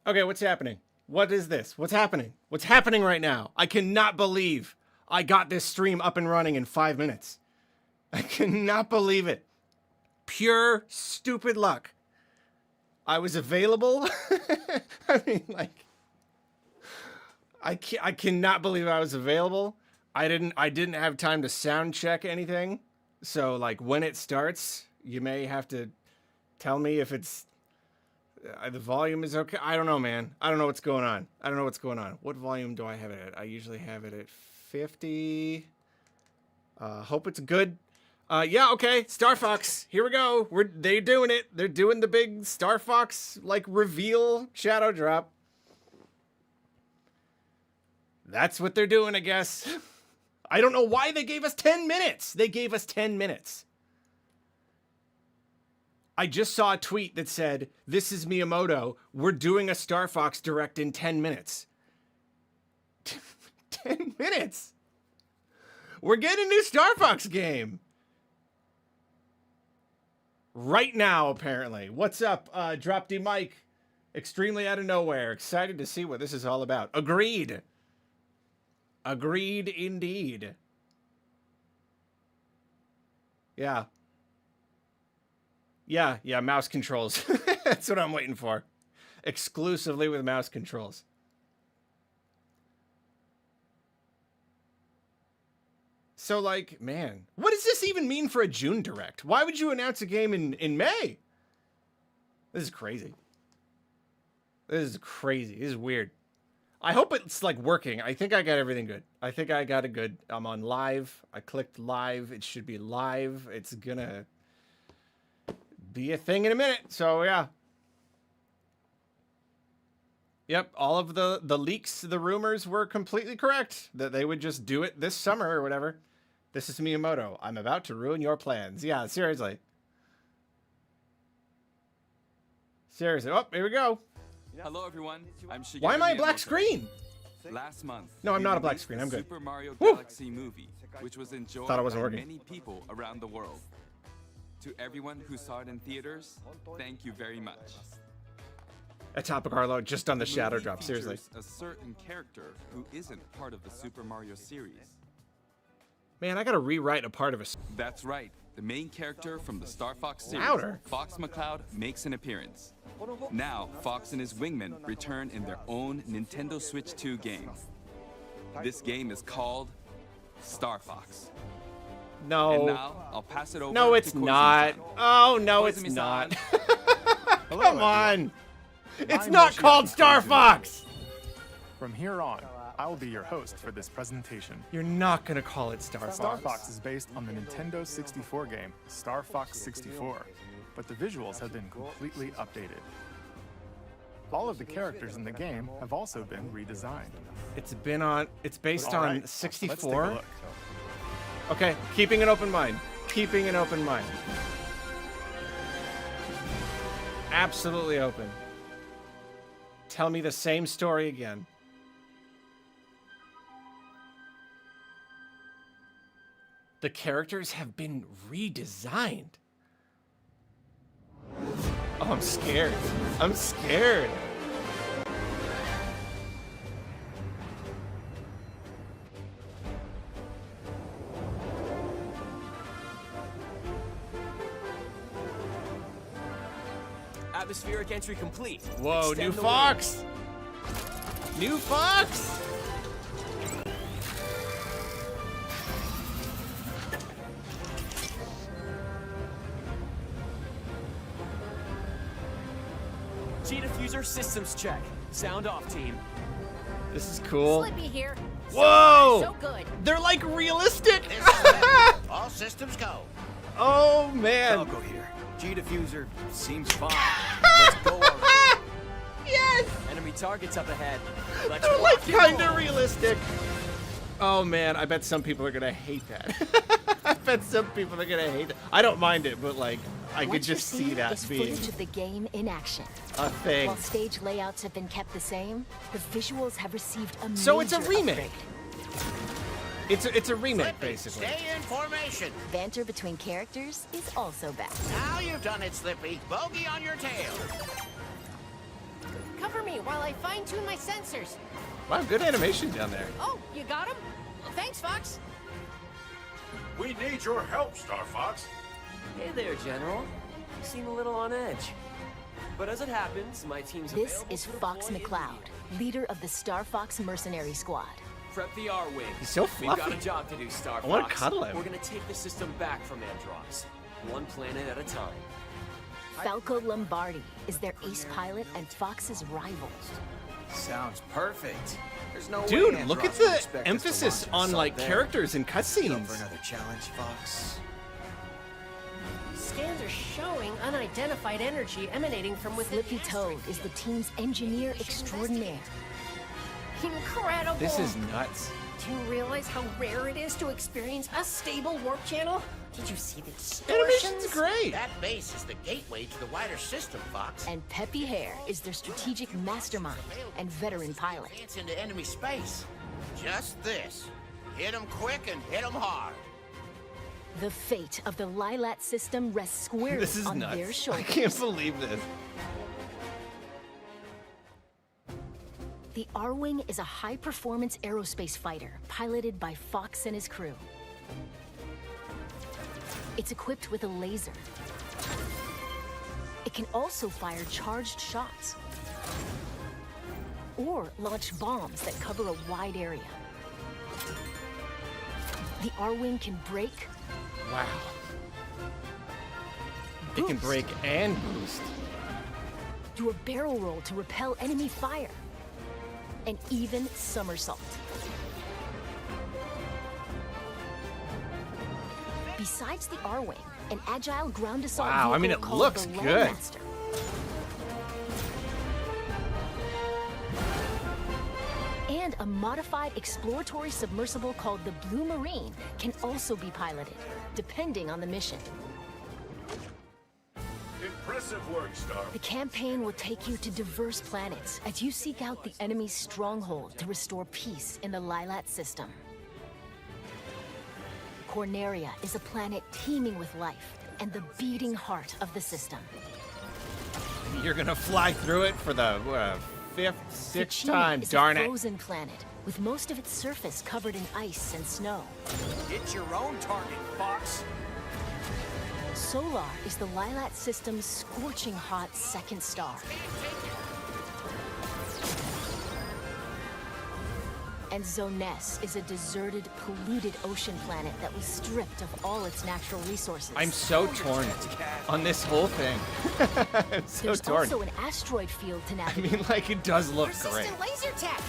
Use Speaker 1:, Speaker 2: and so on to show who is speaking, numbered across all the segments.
Speaker 1: Okay, what's happening? What is this? What's happening? What's happening right now? I cannot believe I got this stream up and running in 5 minutes. I cannot believe it. Pure stupid luck. I was available. I mean, like, I cannot believe I was available. I didn't have time to sound check anything. So, like, when it starts, you may have to tell me if it's the volume is okay. I don't know, man. I don't know what's going on. I don't know what's going on. What volume do I have it at? I usually have it at 50. Hope it's good. Yeah, okay. Star Fox. Here we go. They're doing it. They're doing the big Star Fox, like, reveal shadow drop. That's what they're doing, I guess. I don't know why they gave us 10 minutes. They gave us 10 minutes. I just saw a tweet that said, "This is Miyamoto. We're doing a Star Fox Direct in 10 minutes." 10 minutes? We're getting a new Star Fox game. Right now, apparently. What's up, Drop D Mike? Extremely out of nowhere. Excited to see what this is all about. Agreed. Agreed indeed. Yeah. Yeah, mouse controls. That's what I'm waiting for. Exclusively with mouse controls. So, like, man, what does this even mean for a June Direct? Why would you announce a game in May? This is crazy. This is crazy. This is weird. I hope it's, like, working. I think I got everything good. I think I got it good. I'm on live. I clicked live. It should be live. It's gonna be a thing in a minute. So, yeah. Yep, all of the leaks, the rumors were completely correct. That they would just do it this summer or whatever. This is Miyamoto. I'm about to ruin your plans. Yeah, seriously. Seriously. Oh, here we go.
Speaker 2: Hello, everyone. I'm Shigeru
Speaker 1: Why am I a
Speaker 2: Miyamoto.
Speaker 1: black screen?
Speaker 2: Last month,
Speaker 1: No, I'm
Speaker 2: we
Speaker 1: not a black
Speaker 2: released
Speaker 1: screen.
Speaker 2: the
Speaker 1: I'm good.
Speaker 2: Super Mario
Speaker 1: Woo!
Speaker 2: Galaxy movie, which was enjoyed
Speaker 1: Thought it wasn't
Speaker 2: by
Speaker 1: working.
Speaker 2: many people around the world. To everyone who saw it in theaters, thank you very much.
Speaker 1: A topic Arlo just on the shadow
Speaker 2: movie
Speaker 1: drop. Seriously.
Speaker 2: features a certain character who isn't part of the Super Mario series.
Speaker 1: Man, I gotta rewrite a part of a.
Speaker 2: That's right. The main character from the Star Fox series,
Speaker 1: Louder.
Speaker 2: Fox McCloud, makes an appearance. Now, Fox and his wingmen return in their own Nintendo Switch 2 game. This game is called Star Fox. And
Speaker 1: No.
Speaker 2: now, I'll pass it over
Speaker 1: No,
Speaker 2: to
Speaker 1: it's
Speaker 2: Koizumi-san.
Speaker 1: not. Oh, no, it's
Speaker 2: Koizumi-san.
Speaker 1: not.
Speaker 3: Hello,
Speaker 1: Come on.
Speaker 3: everyone.
Speaker 1: It's
Speaker 3: I'm
Speaker 1: not
Speaker 3: Yoshi
Speaker 1: called Star
Speaker 3: Koizumi.
Speaker 1: Fox.
Speaker 3: From here on, I will be your host for this presentation.
Speaker 1: You're not gonna call it Star Fox.
Speaker 3: Star Fox is based on the Nintendo 64 game Star Fox 64, but the visuals have been completely updated. All of the characters in the game have also been redesigned.
Speaker 1: It's based
Speaker 3: All
Speaker 1: on
Speaker 3: right, let's take a
Speaker 1: 64.
Speaker 3: look.
Speaker 1: Okay, keeping an open mind. Keeping an open mind. Absolutely open. Tell me the same story again. The characters have been redesigned. Oh, I'm scared. I'm scared.
Speaker 4: Atmospheric entry complete.
Speaker 1: Whoa,
Speaker 4: Extend
Speaker 1: new
Speaker 4: the
Speaker 1: Fox! New Fox!
Speaker 4: wing. G-diffuser systems check. Sound off, team.
Speaker 1: This is cool.
Speaker 5: Slippy here.
Speaker 1: Whoa!
Speaker 5: So good.
Speaker 1: They're like realistic!
Speaker 6: All systems go.
Speaker 1: Oh man!
Speaker 6: Falco here. G-diffuser seems fine. Let's go already.
Speaker 1: Yes!
Speaker 4: Enemy targets up ahead. Let's
Speaker 1: They're like
Speaker 4: rock and
Speaker 1: kinda
Speaker 4: roll.
Speaker 1: realistic. Oh man, I bet some people are gonna hate that. I bet some people are gonna hate it. I don't mind it, but like, I could
Speaker 5: What
Speaker 1: just
Speaker 5: you
Speaker 1: see that
Speaker 5: is
Speaker 1: being
Speaker 5: footage of the game in action.
Speaker 1: a thing.
Speaker 5: While stage layouts have been kept the same, the visuals have received a
Speaker 1: So it's a
Speaker 5: major
Speaker 1: remake.
Speaker 5: upgrade.
Speaker 1: It's a remake,
Speaker 6: Slippy,
Speaker 1: basically.
Speaker 6: Stay in formation.
Speaker 5: Banter between characters is also back.
Speaker 6: Now you've done it, Slippy. Bogey on your tail.
Speaker 7: Cover me while I fine-tune my sensors.
Speaker 1: Wow, good animation down there.
Speaker 7: Oh, you got him? Thanks, Fox.
Speaker 8: We need your help, Star Fox.
Speaker 4: Hey there, General. You seem a little on edge. But as it happens, my team's
Speaker 5: This
Speaker 4: available
Speaker 5: is
Speaker 4: to
Speaker 5: Fox
Speaker 4: deploy in
Speaker 5: McCloud,
Speaker 4: need.
Speaker 5: leader of the Star Fox Mercenary Squad.
Speaker 4: Prep the R-Wing.
Speaker 1: He's so
Speaker 4: We've got
Speaker 1: fluffy.
Speaker 4: a job to do, Star Fox.
Speaker 1: I wanna cuddle him.
Speaker 4: We're gonna take the system back from Andross, one planet at a time.
Speaker 5: Falco Lombardi is their ace pilot and Fox's rival.
Speaker 6: Sounds perfect. There's no way
Speaker 1: Dude, look at
Speaker 6: Andross would
Speaker 1: the
Speaker 6: expect us to
Speaker 1: emphasis
Speaker 6: launch an
Speaker 1: on
Speaker 6: assault
Speaker 1: like
Speaker 6: there.
Speaker 1: characters and
Speaker 6: You up for
Speaker 1: cutscenes.
Speaker 6: another challenge, Fox?
Speaker 7: Scans are showing unidentified energy emanating from within
Speaker 5: Flippy
Speaker 7: the
Speaker 5: Toad
Speaker 7: asteroid
Speaker 5: is the
Speaker 7: field.
Speaker 5: team's engineer extraordinaire.
Speaker 7: Incredible!
Speaker 1: This is nuts.
Speaker 7: Do you realize how rare it is to experience a stable warp channel? Did you see the
Speaker 1: Animation's
Speaker 7: distortions?
Speaker 1: great.
Speaker 9: That base is the gateway to the wider system, Fox.
Speaker 5: And Peppy Hare is their strategic mastermind and veteran pilot.
Speaker 9: Advance into enemy space. Just this. Hit 'em quick and hit 'em hard.
Speaker 5: The fate of the Lilat system rests squarely
Speaker 1: This is
Speaker 5: on their
Speaker 1: nuts. I
Speaker 5: shoulders.
Speaker 1: can't believe this.
Speaker 5: The R-Wing is a high-performance aerospace fighter piloted by Fox and his crew. It's equipped with a laser. It can also fire charged shots or launch bombs that cover a wide area. The R-Wing can brake,
Speaker 1: Wow. It can
Speaker 5: boost,
Speaker 1: break and boost.
Speaker 5: do a barrel roll to repel enemy fire, and even somersault. Besides the R-Wing, an agile ground assault
Speaker 1: Wow, I mean,
Speaker 5: vehicle
Speaker 1: it
Speaker 5: called
Speaker 1: looks
Speaker 5: the
Speaker 1: good.
Speaker 5: Landmaster. And a modified exploratory submersible called the Blue Marine can also be piloted, depending on the mission.
Speaker 8: Impressive work, Star.
Speaker 5: The campaign will take you to diverse planets as you seek out the enemy's stronghold to restore peace in the Lilat system. Corneria is a planet teeming with life and the beating heart of the system.
Speaker 1: You're gonna fly through it for the fifth, sixth
Speaker 5: Ficina
Speaker 1: time.
Speaker 5: is
Speaker 1: Darn
Speaker 5: a
Speaker 1: it.
Speaker 5: frozen planet with most of its surface covered in ice and snow.
Speaker 6: Hit your own target, Fox.
Speaker 5: Solar is the Lilat system's scorching hot second star. And Zoness is a deserted, polluted ocean planet that was stripped of all its natural resources.
Speaker 1: I'm so torn on this whole thing. I'm so
Speaker 5: There's
Speaker 1: torn.
Speaker 5: also an asteroid field to
Speaker 1: I
Speaker 5: navigate.
Speaker 1: mean, like, it does look great.
Speaker 7: Persistent laser tech!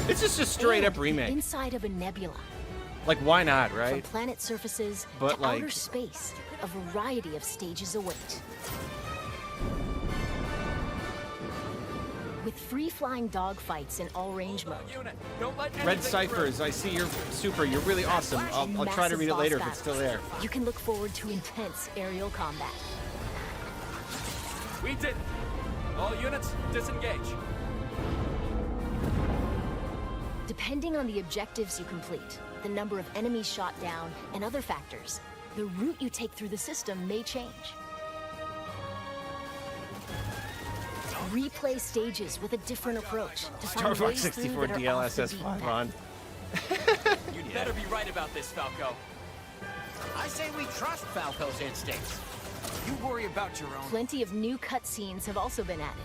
Speaker 1: It's just a straight up
Speaker 5: And
Speaker 1: remake.
Speaker 5: inside of a nebula.
Speaker 1: Like, why not,
Speaker 5: From
Speaker 1: right?
Speaker 5: planet surfaces
Speaker 1: But,
Speaker 5: to
Speaker 1: like-
Speaker 5: outer space, a variety of stages await. With free-flying dogfights in all-range mode,
Speaker 4: Unit, don't let
Speaker 1: Red
Speaker 4: anything
Speaker 1: Ciphers, I see you're super. You're really awesome. I'll
Speaker 5: and
Speaker 1: try to
Speaker 5: massive
Speaker 1: read it
Speaker 5: boss
Speaker 1: later if it's still there.
Speaker 5: battles, you can look forward to intense aerial combat.
Speaker 4: through. We did it. All units, disengage.
Speaker 5: Depending on the objectives you complete, the number of enemies shot down, and other factors, the route you take through the system may change. Replay stages with a different approach to
Speaker 1: Star
Speaker 5: find
Speaker 1: Fox
Speaker 5: ways through
Speaker 1: 64
Speaker 5: that are off the
Speaker 1: DLSS
Speaker 5: beaten
Speaker 1: 5
Speaker 5: path.
Speaker 1: on.
Speaker 4: You better be right about this, Falco.
Speaker 9: I say we trust Falco's instincts.
Speaker 6: You worry about your own.
Speaker 5: Plenty of new cutscenes have also been added.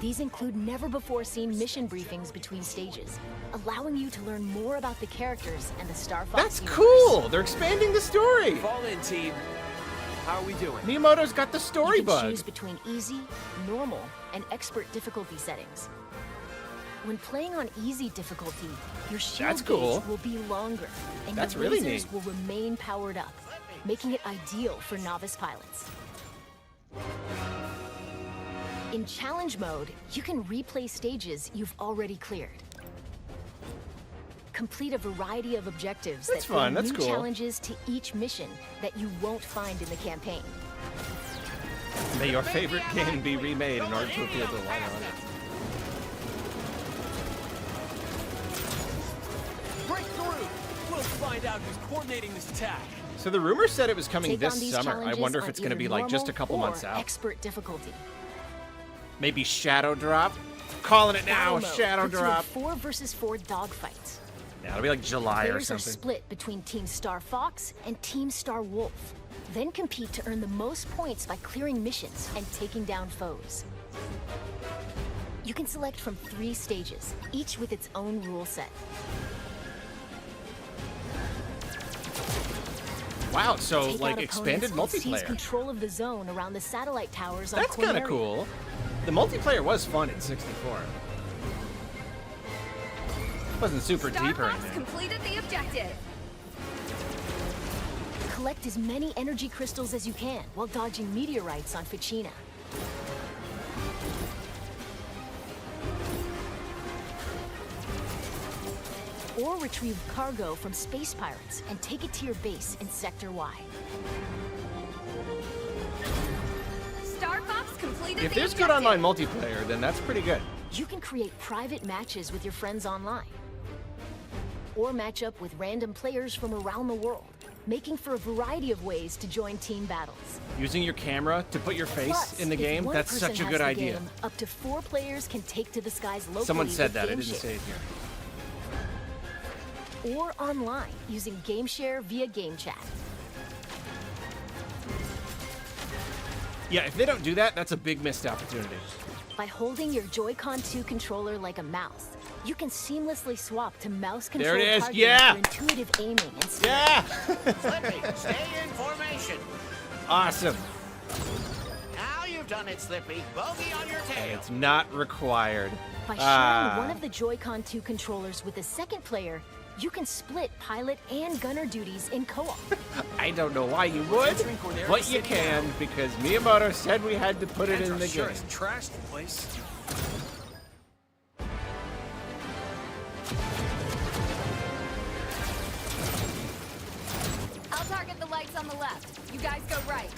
Speaker 5: These include never-before-seen mission briefings between stages, allowing you to learn more about the characters and the Star Fox
Speaker 1: That's
Speaker 5: universe.
Speaker 1: cool. They're expanding the story.
Speaker 4: Fall in, team. How are we doing?
Speaker 1: Miyamoto's got the
Speaker 5: You
Speaker 1: story
Speaker 5: can
Speaker 1: bug.
Speaker 5: choose between easy, normal, and expert difficulty settings. When playing on easy difficulty, your shield
Speaker 1: That's cool.
Speaker 5: gauge will be longer, and
Speaker 1: That's
Speaker 5: your
Speaker 1: really
Speaker 5: lasers
Speaker 1: neat.
Speaker 5: will remain powered up, making it ideal for novice pilots. In challenge mode, you can replay stages you've already cleared. Complete a variety of objectives
Speaker 1: That's
Speaker 5: that
Speaker 1: fun,
Speaker 5: bring
Speaker 1: that's
Speaker 5: new
Speaker 1: cool.
Speaker 5: challenges to each mission that you won't find in the campaign.
Speaker 1: May your favorite game be remade in order to appeal to the wider audience.
Speaker 4: Break through! We'll find out who's coordinating this attack.
Speaker 1: So the rumor said it was coming
Speaker 5: Take on
Speaker 1: this
Speaker 5: these
Speaker 1: summer. I
Speaker 5: challenges
Speaker 1: wonder if
Speaker 5: on
Speaker 1: it's going to
Speaker 5: either
Speaker 1: be like just a
Speaker 5: normal
Speaker 1: couple
Speaker 5: or
Speaker 1: months out.
Speaker 5: Expert difficulty.
Speaker 1: Maybe Shadow Drop. Calling it now,
Speaker 5: Battle mode
Speaker 1: Shadow
Speaker 5: puts you in
Speaker 1: Drop.
Speaker 5: 4 versus 4 dogfights.
Speaker 1: Yeah, it'll be like July or
Speaker 5: Players are
Speaker 1: something.
Speaker 5: split between Team Star Fox and Team Star Wolf. Then compete to earn the most points by clearing missions and taking down foes. You can select from 3 stages, each with its own rule set.
Speaker 1: Wow, so
Speaker 5: Take
Speaker 1: like
Speaker 5: out
Speaker 1: expanded
Speaker 5: opponents and seize
Speaker 1: multiplayer.
Speaker 5: control of the zone around the satellite towers on
Speaker 1: That's kind of
Speaker 5: Corneria.
Speaker 1: cool. The multiplayer was fun in 64. Wasn't super
Speaker 10: Star
Speaker 1: deep or
Speaker 10: Fox
Speaker 1: anything.
Speaker 10: completed the objective.
Speaker 5: Collect as many energy crystals as you can while dodging meteorites on Ficina. Or retrieve cargo from space pirates and take it to your base in Sector Y.
Speaker 10: Star Fox completed
Speaker 1: If
Speaker 10: the
Speaker 1: there's good
Speaker 10: objective.
Speaker 1: online multiplayer, then that's pretty good.
Speaker 5: You can create private matches with your friends online. Or match up with random players from around the world, making for a variety of ways to join team battles.
Speaker 1: Using your camera to put your face
Speaker 5: Plus,
Speaker 1: in the
Speaker 5: if
Speaker 1: game,
Speaker 5: one
Speaker 1: that's
Speaker 5: person
Speaker 1: such a
Speaker 5: has
Speaker 1: good
Speaker 5: the
Speaker 1: idea.
Speaker 5: game, up to 4 players can take to the skies locally.
Speaker 1: Someone said
Speaker 5: with
Speaker 1: that, I
Speaker 5: Game
Speaker 1: didn't
Speaker 5: Share.
Speaker 1: say it here.
Speaker 5: Or online using Game Share via Game Chat.
Speaker 1: Yeah, if they don't do that, that's a big missed opportunity.
Speaker 5: By holding your Joy-Con 2 controller like a mouse, you can seamlessly swap to mouse-controlled
Speaker 1: There it is,
Speaker 5: targeting
Speaker 1: yeah!
Speaker 5: for intuitive aiming and steering.
Speaker 1: Yeah!
Speaker 9: Slippy, stay in formation.
Speaker 1: Awesome.
Speaker 9: Now you've done it, Slippy. Bogey on your tail.
Speaker 1: It's not required.
Speaker 5: By sharing one of the Joy-Con 2 controllers with a second player, you can split pilot and gunner duties in co-op.
Speaker 1: I don't know why you would, but you can, because Miyamoto said we had to put it in the
Speaker 6: Sure
Speaker 1: game.
Speaker 6: is trashed the place.
Speaker 10: I'll target the lights on the left. You guys go right.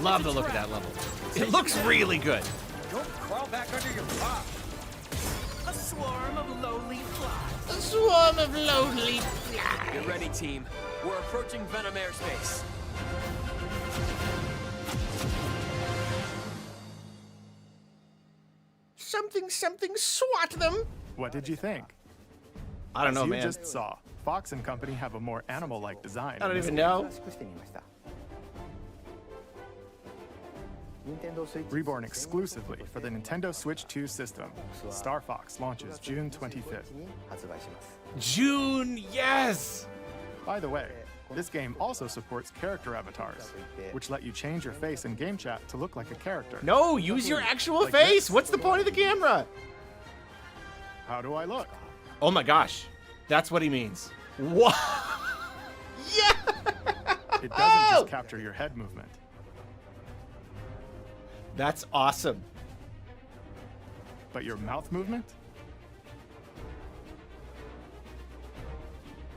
Speaker 1: Love the look of that level. It looks really good.
Speaker 6: Don't crawl back under your rock. A swarm of lowly flies.
Speaker 1: A swarm of lonely flies.
Speaker 4: Get ready, team. We're approaching Venom airspace.
Speaker 1: Something, swat them.
Speaker 3: What did you think?
Speaker 1: I don't know,
Speaker 3: As you
Speaker 1: man.
Speaker 3: just saw, Fox and Company have a more animal-like design.
Speaker 1: I don't
Speaker 3: in this
Speaker 1: even
Speaker 3: game.
Speaker 1: know.
Speaker 3: Reborn exclusively for the Nintendo Switch 2 system, Star Fox launches June 25th.
Speaker 1: June, yes.
Speaker 3: By the way, this game also supports character avatars, which let you change your face in game chat to look like a character.
Speaker 1: No, use your actual
Speaker 3: Like
Speaker 1: face.
Speaker 3: this.
Speaker 1: What's the point of the camera?
Speaker 3: How do I look?
Speaker 1: Oh my gosh, that's what he means. What? Yeah.
Speaker 3: It doesn't just capture your head movement.
Speaker 1: That's awesome.
Speaker 3: But your mouth movement?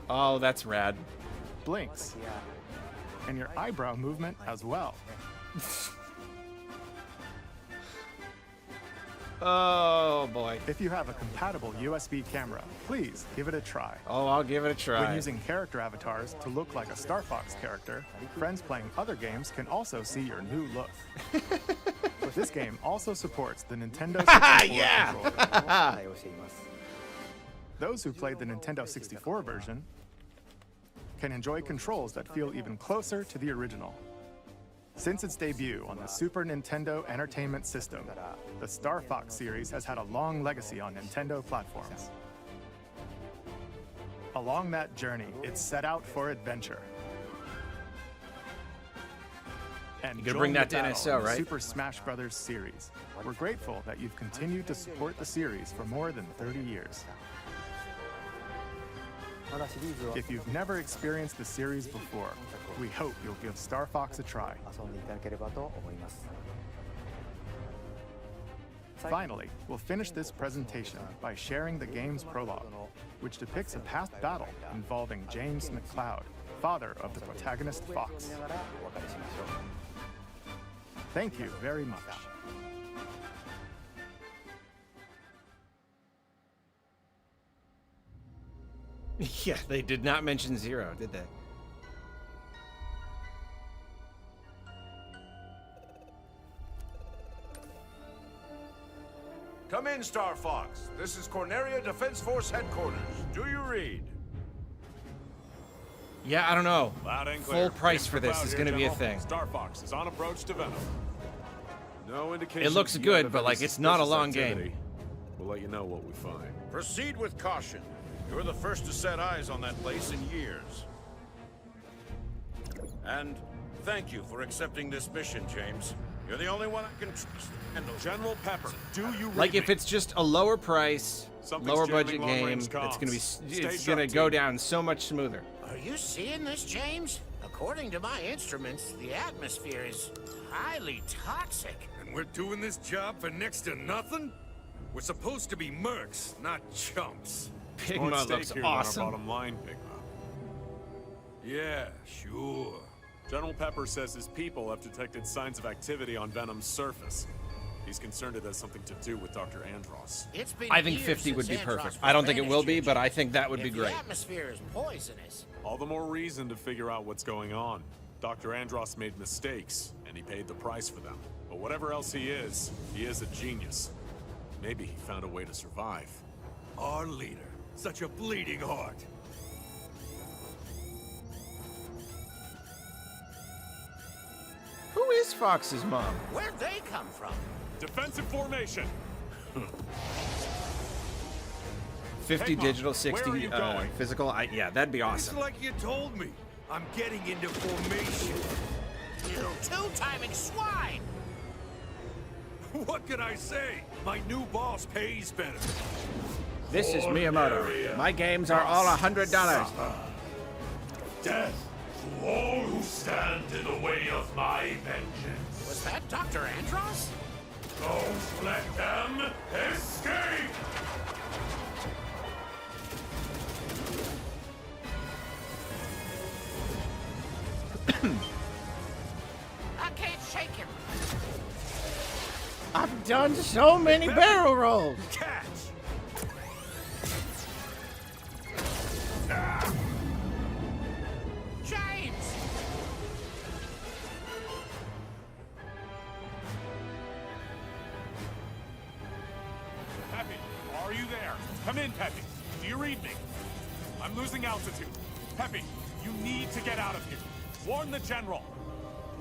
Speaker 1: Oh, that's rad.
Speaker 3: Blinks. And your eyebrow movement as well.
Speaker 1: Oh boy.
Speaker 3: If you have a compatible USB camera, please give it a try.
Speaker 1: Oh, I'll give it a try.
Speaker 3: When using character avatars to look like a Star Fox character, friends playing other games can also see your new look. This game also supports the Nintendo 64
Speaker 1: Yeah.
Speaker 3: controller. Those who played the Nintendo 64 version can enjoy controls that feel even closer to the original. Since its debut on the Super Nintendo Entertainment System, the Star Fox series has had a long legacy on Nintendo platforms. Along that journey, it set out for adventure. And
Speaker 1: You're gonna bring
Speaker 3: join
Speaker 1: that
Speaker 3: the
Speaker 1: to
Speaker 3: battle
Speaker 1: NSO,
Speaker 3: in the
Speaker 1: right?
Speaker 3: Super Smash Bros. Series. We're grateful that you've continued to support the series for more than 30 years. If you've never experienced the series before, we hope you'll give Star Fox a try. Finally, we'll finish this presentation by sharing the game's prologue, which depicts a past battle involving James McCloud, father of the protagonist Fox. Thank you very much.
Speaker 1: Yeah, they did not mention Zero, did they?
Speaker 8: Come in, Star Fox. This is Corneria Defense Force Headquarters. Do you read?
Speaker 1: Yeah, I don't know.
Speaker 11: Loud and
Speaker 1: Full
Speaker 11: clear.
Speaker 1: price
Speaker 11: Name's
Speaker 1: for this
Speaker 11: Cloud
Speaker 1: is
Speaker 11: here,
Speaker 1: going to be a
Speaker 11: General.
Speaker 1: thing.
Speaker 11: Star Fox is on approach to Venom. No indication.
Speaker 1: It looks good, but like it's not a long game.
Speaker 11: We'll let you know what we find.
Speaker 8: Proceed with caution. You're the first to set eyes on that place in years. And thank you for accepting this mission, James. You're the only one I can trust.
Speaker 11: General Pepper, do you read
Speaker 1: Like if
Speaker 11: me?
Speaker 1: it's just a lower price,
Speaker 11: Something's
Speaker 1: lower
Speaker 11: jamming
Speaker 1: budget
Speaker 11: long-range
Speaker 1: game, it's
Speaker 11: comms.
Speaker 1: gonna be
Speaker 11: Stay
Speaker 1: it's
Speaker 11: sharp,
Speaker 1: gonna go
Speaker 11: team.
Speaker 1: down so much smoother.
Speaker 9: Are you seeing this, James? According to my instruments, the atmosphere is highly toxic.
Speaker 8: And we're doing this job for next to nothing? We're supposed to be mercs, not chumps.
Speaker 11: More at
Speaker 1: Pigma
Speaker 11: stake
Speaker 1: looks
Speaker 11: here than our
Speaker 1: awesome.
Speaker 11: bottom line, Pigma.
Speaker 8: Yeah, sure.
Speaker 11: General Pepper says his people have detected signs of activity on Venom's surface. He's concerned it has something to do with Dr. Andros.
Speaker 9: It's been
Speaker 1: I think
Speaker 9: years
Speaker 1: 50 would be
Speaker 9: since Andros
Speaker 1: perfect.
Speaker 9: was
Speaker 1: I don't think it will
Speaker 9: banished
Speaker 1: be,
Speaker 9: here,
Speaker 1: but I
Speaker 9: James.
Speaker 1: think that would be
Speaker 9: If
Speaker 1: great.
Speaker 9: the atmosphere is poisonous,
Speaker 11: All the more reason to figure out what's going on. Dr. Andros made mistakes, and he paid the price for them. But whatever else he is a genius. Maybe he found a way to survive.
Speaker 8: Our leader. Such a bleeding heart.
Speaker 1: Who is Fox's mom?
Speaker 9: where'd they come from?
Speaker 11: Defensive formation!
Speaker 1: 50
Speaker 11: Pigma,
Speaker 1: digital,
Speaker 11: where
Speaker 1: 60
Speaker 11: are you going?
Speaker 1: physical. Yeah, that'd be
Speaker 8: It's
Speaker 1: awesome.
Speaker 8: like you told me. I'm getting into formation.
Speaker 9: You two-timing swine!
Speaker 8: What can I say? My new boss pays better.
Speaker 1: This is Miyamoto. My games are all $100.
Speaker 8: Death to all who stand in the way of my vengeance.
Speaker 9: Was that Dr. Andros?
Speaker 8: Don't let them escape!
Speaker 9: I can't shake him.
Speaker 1: I've done so many barrel rolls.
Speaker 8: Catch!
Speaker 9: James!
Speaker 11: Peppy, are you there? Come in, Peppy. Do you read me? I'm losing altitude. Peppy, you need to get out of here. Warn the General.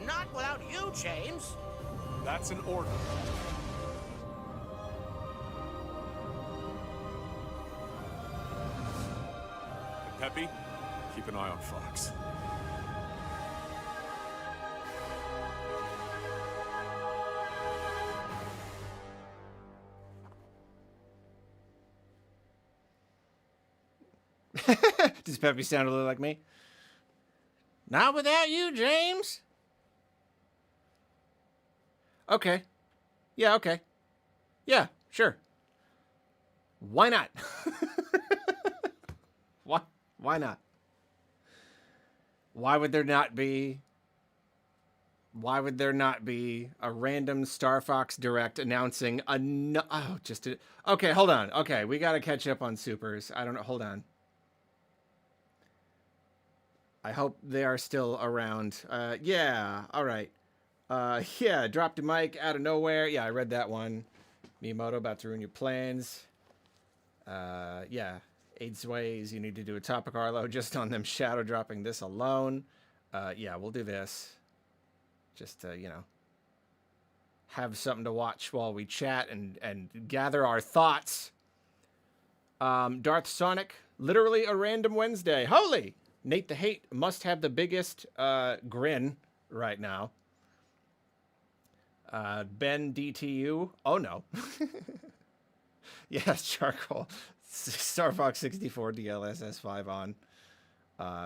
Speaker 9: Not without you, James.
Speaker 11: That's an order. And Peppy, keep an eye on Fox.
Speaker 1: Does Peppy sound a little like me? Not without you, James. Okay. Yeah, okay. Yeah, sure. Why not? Why not? Why would there not be a random Star Fox Direct announcing okay, hold on. Okay, we got to catch up on supers. I don't know. Hold on. I hope they are still around. Yeah, all right. Yeah, dropped a mic out of nowhere. Yeah, I read that one. Miyamoto about to ruin your plans. Yeah, 8 ways you need to do a topic, Arlo, just on them shadow dropping this alone. Yeah, we'll do this. Just to, have something to watch while we chat and gather our thoughts. Darth Sonic, literally a random Wednesday. Holy! Nate the Hate must have the biggest grin right now. Ben DTU. Oh no. Yes, charcoal. Star Fox 64 DLSS5 on.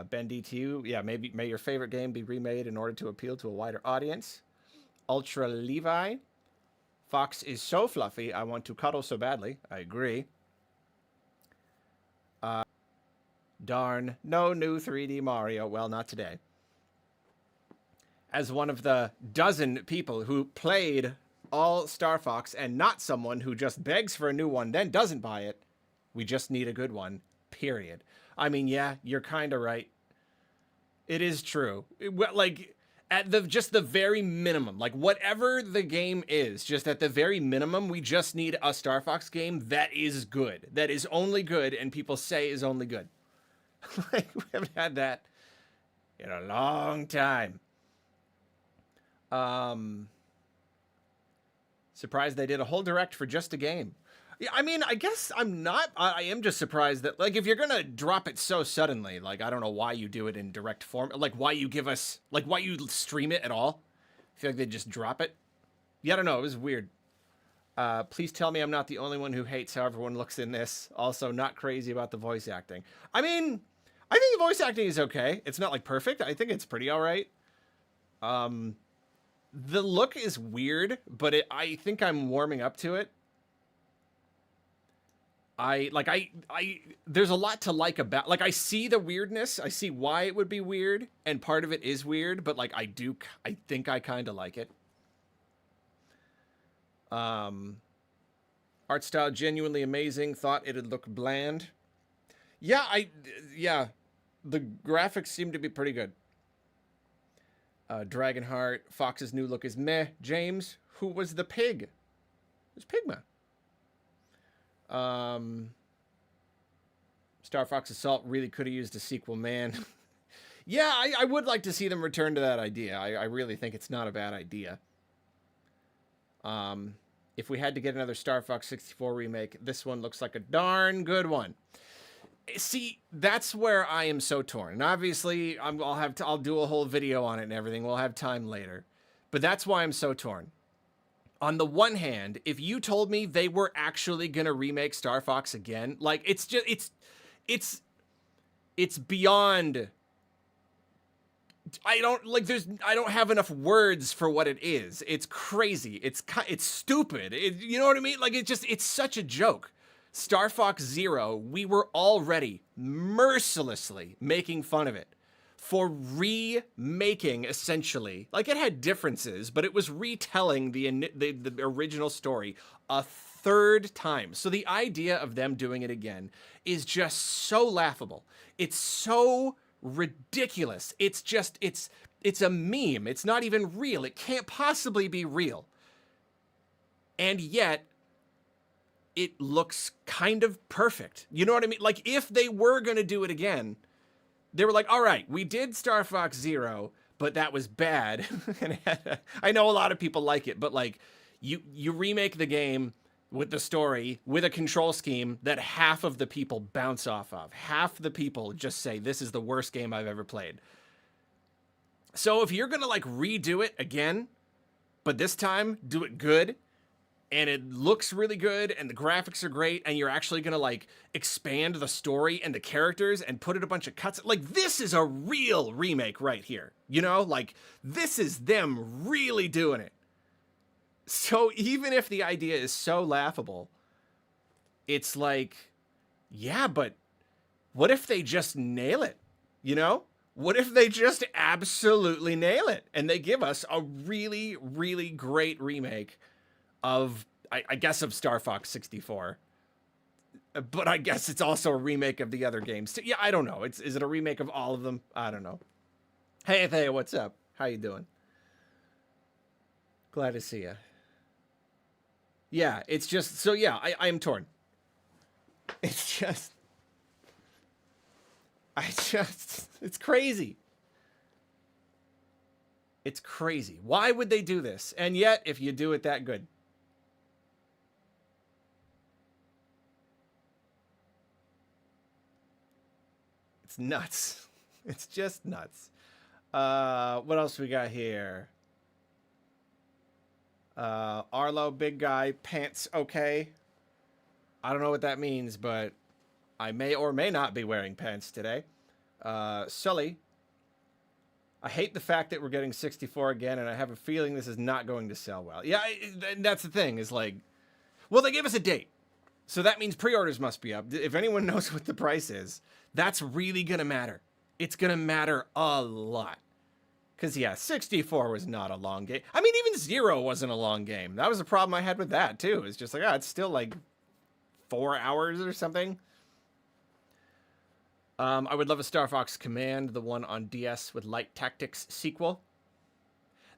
Speaker 1: Ben DTU. Yeah, may your favorite game be remade in order to appeal to a wider audience. Ultra Levi. Fox is so fluffy, I want to cuddle so badly. I agree. Darn, no new 3D Mario. Well, not today. As one of the dozen people who played all Star Fox and not someone who just begs for a new one, then doesn't buy it, we just need a good one, period. I mean, yeah, you're kind of right. It is true. At just the very minimum, like whatever the game is, just at the very minimum, we just need a Star Fox game that is good, that is only good, and people say is only good. Like, we haven't had that in a long time. Surprised they did a whole direct for just a game. Yeah, I mean, I guess I'm not. I am just surprised that, like, if you're gonna drop it so suddenly, like, I don't know why you do it in direct form. Like, why you give us, like, why you stream it at all. I feel like they just drop it. Yeah, I don't know. It was weird. Please tell me I'm not the only one who hates how everyone looks in this. Also, not crazy about the voice acting. I mean, I think the voice acting is okay. It's not, like, perfect. I think it's pretty all right. The look is weird, but I think I'm warming up to it. There's a lot to like about, like, I see the weirdness. I see why it would be weird, and part of it is weird, but, like, I think I kind of like it. Art style genuinely amazing. Thought it'd look bland. Yeah, the graphics seem to be pretty good. Dragonheart, Fox's new look is meh. James, who was the pig? It was Pigma. Star Fox Assault really could have used a sequel, man. Yeah, I would like to see them return to that idea. I really think it's not a bad idea. If we had to get another Star Fox 64 remake, this one looks like a darn good one. See, that's where I am so torn. And obviously, I'll do a whole video on it and everything. We'll have time later. But that's why I'm so torn. On the one hand, if you told me they were actually going to remake Star Fox again, like, it's just, it's beyond, I don't have enough words for what it is. It's crazy. It's stupid. You know what I mean? Like, it's such a joke. Star Fox Zero, we were already mercilessly making fun of it for remaking, essentially. Like, it had differences, but it was retelling the original story a third time. So the idea of them doing it again is just so laughable. It's so ridiculous. It's just, it's a meme. It's not even real. It can't possibly be real. And yet, it looks kind of perfect. You know what I mean? Like, if they were going to do it again, they were like, all right, we did Star Fox Zero, but that was bad. And I know a lot of people like it, but, like, you remake the game with the story, with a control scheme that half of the people bounce off of. Half the people just say, this is the worst game I've ever played. So if you're going to, like, redo it again, but this time do it good, and it looks really good, and the graphics are great, and you're actually gonna, like, expand the story and the characters and put in a bunch of cuts. Like, this is a real remake right here. You know? Like, this is them really doing it. So even if the idea is so laughable, it's like, yeah, but what if they just nail it? You know? What if they just absolutely nail it, and they give us a really, really great remake of, I guess, of Star Fox 64. But I guess it's also a remake of the other games. Yeah, I don't know. Is it a remake of all of them? I don't know. Hey, Thea, what's up? How you doing? Glad to see you. Yeah, it's just, so yeah, I am torn. It's just, it's crazy. It's crazy. Why would they do this? And yet, if you do it that good, it's nuts. It's just nuts. What else we got here? Arlo, big guy, pants okay. I don't know what that means, but I may or may not be wearing pants today. Sully, I hate the fact that we're getting 64 again, and I have a feeling this is not going to sell well. Yeah, that's the thing, is like, well, they gave us a date. So that means pre-orders must be up. If anyone knows what the price is, that's really going to matter. It's going to matter a lot. Because, yeah, 64 was not a long game. I mean, even Zero wasn't a long game. That was a problem I had with that, too. It's just like, it's still like 4 hours or something. I would love a Star Fox Command, the one on DS with Light Tactics sequel.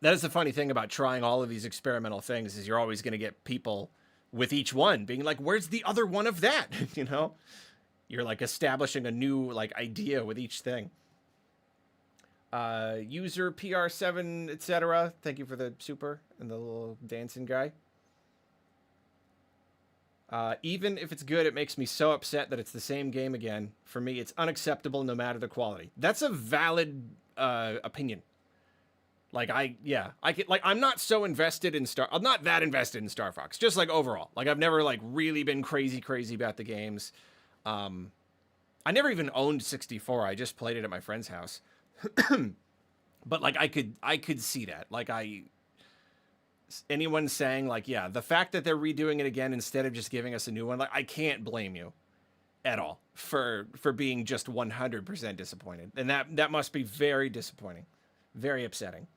Speaker 1: That is the funny thing about trying all of these experimental things is you're always going to get people with each one being like, where's the other one of that? You know, you're like establishing a new like idea with each thing. User PR7, etc. Thank you for the super and the little dancing guy. Even if it's good, it makes me so upset that it's the same game again. For me, it's unacceptable no matter the quality. That's a valid opinion. Like I'm not so invested in I'm not that invested in Star Fox, just like overall. Like I've never like really been crazy about the games. I never even owned 64. I just played it at my friend's house. But like I could see that. Like anyone saying like, yeah, the fact that they're redoing it again instead of just giving us a new one, like I can't blame you at all for being just 100% disappointed. And that must be very disappointing. Very upsetting.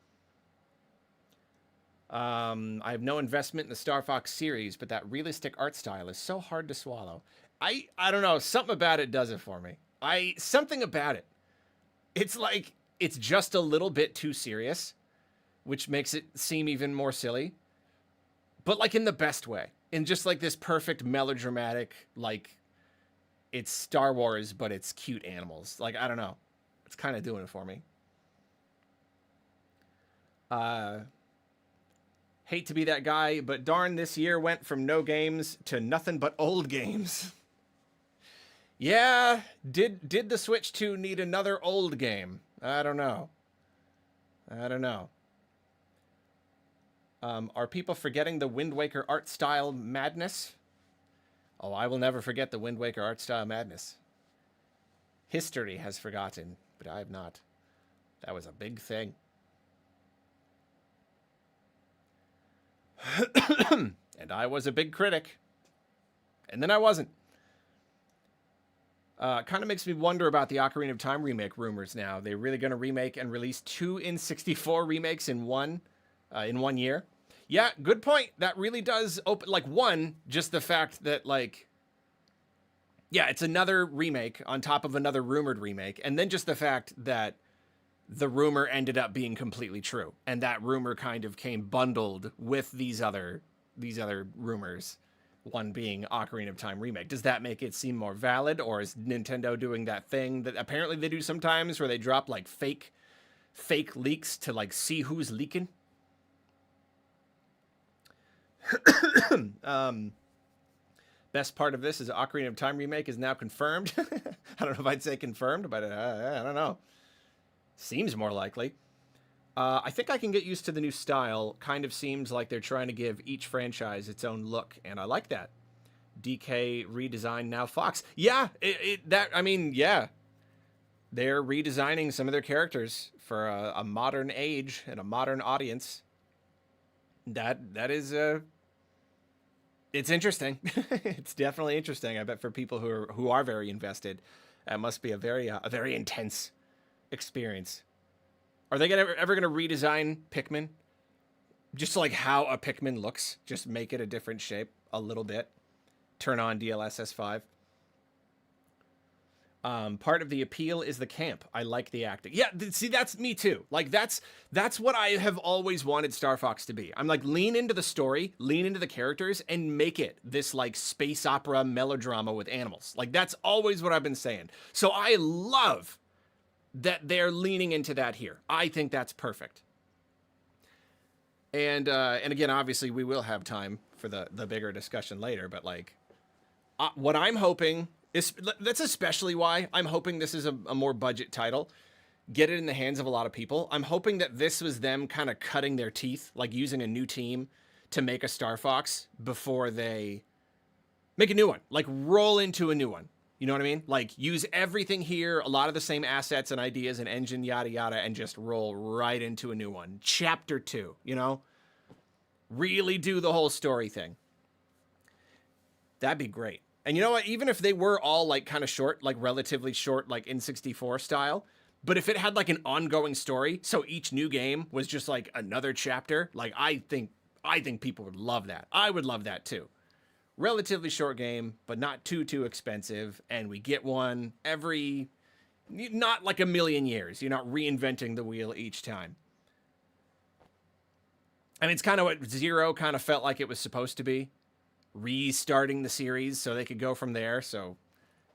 Speaker 1: I have no investment in the Star Fox series, but that realistic art style is so hard to swallow. I don't know, something about it does it for me. Something about it. It's like it's just a little bit too serious, which makes it seem even more silly. But like in the best way. In just like this perfect melodramatic, like it's Star Wars, but it's cute animals. Like, I don't know. It's kind of doing it for me. Hate to be that guy, but darn, this year went from no games to nothing but old games. Yeah, did the Switch 2 need another old game? I don't know. Are people forgetting the Wind Waker art style madness? Oh, I will never forget the Wind Waker art style madness. History has forgotten, but I have not. That was a big thing. And I was a big critic. And then I wasn't. Kind of makes me wonder about the Ocarina of Time remake rumors now. They're really going to remake and release 2 N64 remakes in one year. Yeah, good point. That really does open, like, one, just the fact that, like, yeah, it's another remake on top of another rumored remake. And then just the fact that the rumor ended up being completely true. And that rumor kind of came bundled with these other rumors. One being Ocarina of Time remake. Does that make it seem more valid, or is Nintendo doing that thing that apparently they do sometimes where they drop like fake leaks to like see who's leaking? Best part of this is Ocarina of Time remake is now confirmed. I don't know if I'd say confirmed, but I don't know. Seems more likely. I think I can get used to the new style. Kind of seems like they're trying to give each franchise its own look, and I like that. DK redesign now Fox. Yeah, yeah. They're redesigning some of their characters for a modern age and a modern audience. That is it's interesting. It's definitely interesting. I bet for people who are very invested, that must be a very intense experience. Are they ever going to redesign Pikmin? Just like how a Pikmin looks. Just make it a different shape a little bit. Turn on DLSS 5. Part of the appeal is the camp. I like the acting. Yeah, see, that's me too. Like, that's what I have always wanted Star Fox to be. I'm like, lean into the story, lean into the characters, and make it this, like, space opera melodrama with animals. Like, that's always what I've been saying. So I love that they're leaning into that here. I think that's perfect. And again, obviously, we will have time for the bigger discussion later, but, like, what I'm hoping is, that's especially why I'm hoping this is a more budget title. Get it in the hands of a lot of people. I'm hoping that this was them kind of cutting their teeth, like using a new team to make a Star Fox before they make a new one. Like, roll into a new one. You know what I mean? Like, use everything here, a lot of the same assets and ideas and engine, yada, yada, and just roll right into a new one. Chapter 2, you know? Really do the whole story thing. That'd be great. And you know what? Even if they were all, like, kind of short, like, relatively short, like, N64 style, but if it had, like, an ongoing story, so each new game was just, like, another chapter, like, I think people would love that. I would love that, too. Relatively short game, but not too expensive, and we get one every, not like a million years. You're not reinventing the wheel each time. I mean, it's kind of what Zero kind of felt like it was supposed to be. Restarting the series so they could go from there. So,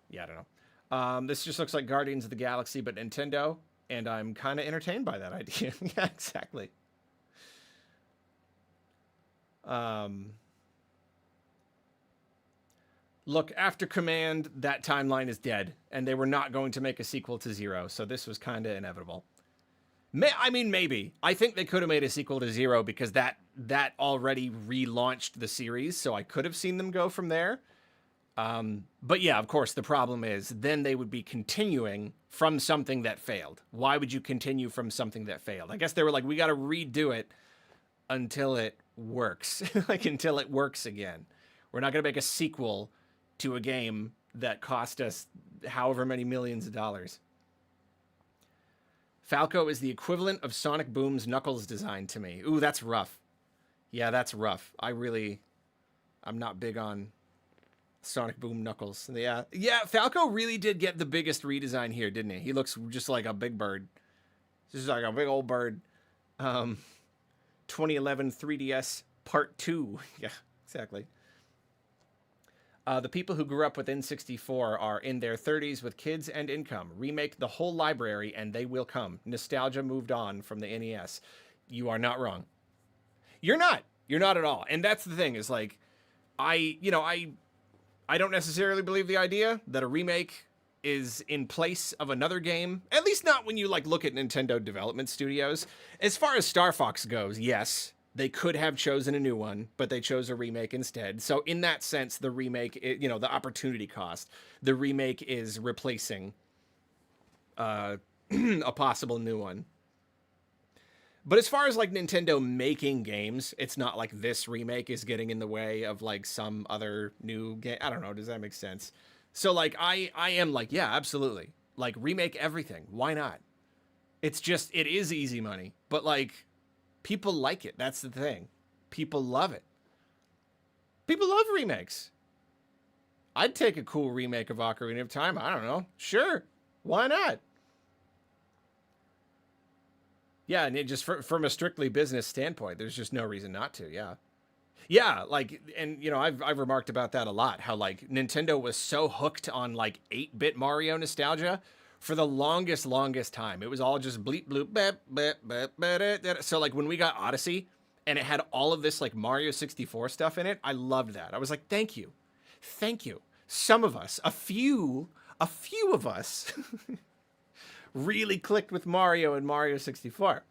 Speaker 1: yeah, I don't know. This just looks like Guardians of the Galaxy, but Nintendo. And I'm kind of entertained by that idea. Yeah, exactly. Look, after Command, that timeline is dead, and they were not going to make a sequel to Zero, so this was kind of inevitable. I mean, maybe. I think they could have made a sequel to Zero because that already relaunched the series, so I could have seen them go from there. But yeah, of course, the problem is then they would be continuing from something that failed. Why would you continue from something that failed? I guess they were like, we got to redo it until it works, like until it works again. We're not going to make a sequel to a game that cost us however many millions of dollars. Falco is the equivalent of Sonic Boom's Knuckles design to me. Ooh, that's rough. Yeah, that's rough. I'm not big on Sonic Boom Knuckles. Yeah, Falco really did get the biggest redesign here, didn't he? He looks just like a big bird. Just like a big old bird. 2011 3DS Part 2. Yeah, exactly. The people who grew up with N64 are in their 30s with kids and income. Remake the whole library and they will come. Nostalgia moved on from the NES. You are not wrong. You're not. You're not at all. And that's the thing is like, I don't necessarily believe the idea that a remake is in place of another game. At least not when you like look at Nintendo development studios. As far as Star Fox goes, yes. They could have chosen a new one, but they chose a remake instead. So in that sense, the remake, the opportunity cost, the remake is replacing a possible new one. But as far as like Nintendo making games, it's not like this remake is getting in the way of like some other new game. I don't know. Does that make sense? So like, I am like, yeah, absolutely. Like remake everything. Why not? It's just, it is easy money, but like, people like it. That's the thing. People love it. People love remakes. I'd take a cool remake of Ocarina of Time. I don't know. Sure. Why not? Yeah, and it just from a strictly business standpoint, there's just no reason not to. Yeah. Yeah, like, and you know, I've remarked about that a lot. How like Nintendo was so hooked on like 8-bit Mario nostalgia. For the longest time, it was all just bleep, bloop, bep, bep, bep, bep. So like when we got Odyssey and it had all of this like Mario 64 stuff in it, I loved that. I was like, thank you. Some of us, a few of us really clicked with Mario and Mario 64.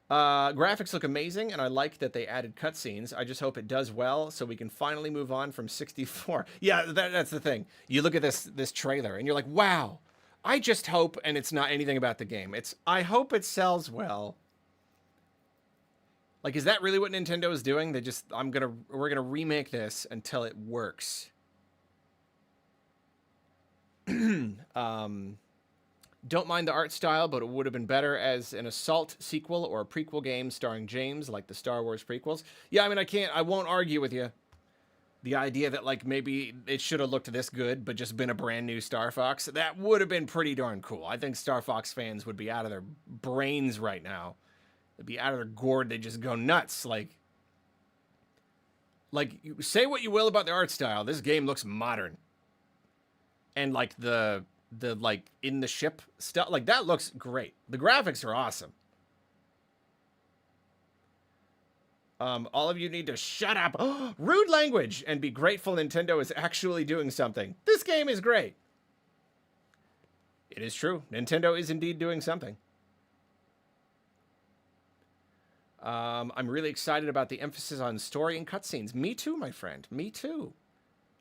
Speaker 1: Graphics look amazing, and I like that they added cutscenes. I just hope it does well so we can finally move on from 64. Yeah, that's the thing. You look at this trailer, and you're like, wow, I just hope, and it's not anything about the game. I hope it sells well. Like, is that really what Nintendo is doing? We're gonna remake this until it works. Don't mind the art style, but it would have been better as an Assault sequel or a prequel game starring James, like the Star Wars prequels. Yeah, I mean, I won't argue with you. The idea that, like, maybe it should have looked this good, but just been a brand new Star Fox, that would have been pretty darn cool. I think Star Fox fans would be out of their brains right now. They'd be out of their gourd. They'd just go nuts. Like, say what you will about the art style. This game looks modern. And, like, the like in the ship stuff, like that looks great. The graphics are awesome. All of you need to shut up. Rude language and be grateful Nintendo is actually doing something. This game is great. It is true. Nintendo is indeed doing something. I'm really excited about the emphasis on story and cutscenes. Me too, my friend. Me too.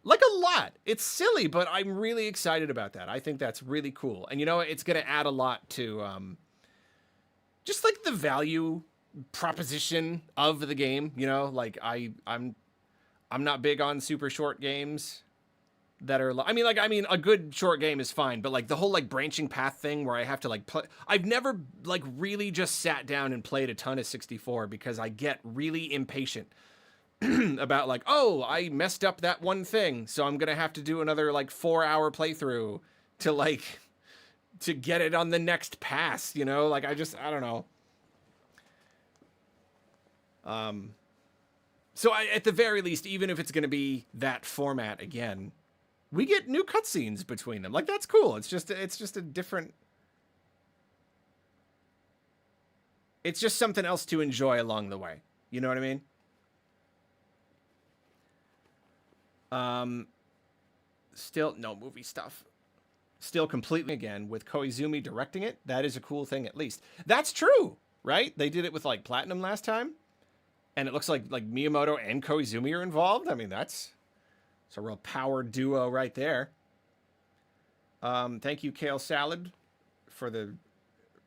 Speaker 1: Like a lot. It's silly, but I'm really excited about that. I think that's really cool. And you know, it's going to add a lot to just like the value proposition of the game. You know, like I'm not big on super short games that are, I mean, a good short game is fine, but like the whole like branching path thing where I have to like play, I've never like really just sat down and played a ton of 64 because I get really impatient about like, oh, I messed up that one thing, so I'm gonna have to do another like 4-hour playthrough to get it on the next pass, you know? Like I don't know. So at the very least, even if it's going to be that format again, we get new cutscenes between them. Like, that's cool. It's just a different... It's just something else to enjoy along the way. You know what I mean? Still, no movie stuff. Still completely, again, with Koizumi directing it, that is a cool thing at least. That's true, right? They did it with, like, Platinum last time. And it looks like Miyamoto and Koizumi are involved. I mean, it's a real power duo right there. Thank you, Kale Salad, for the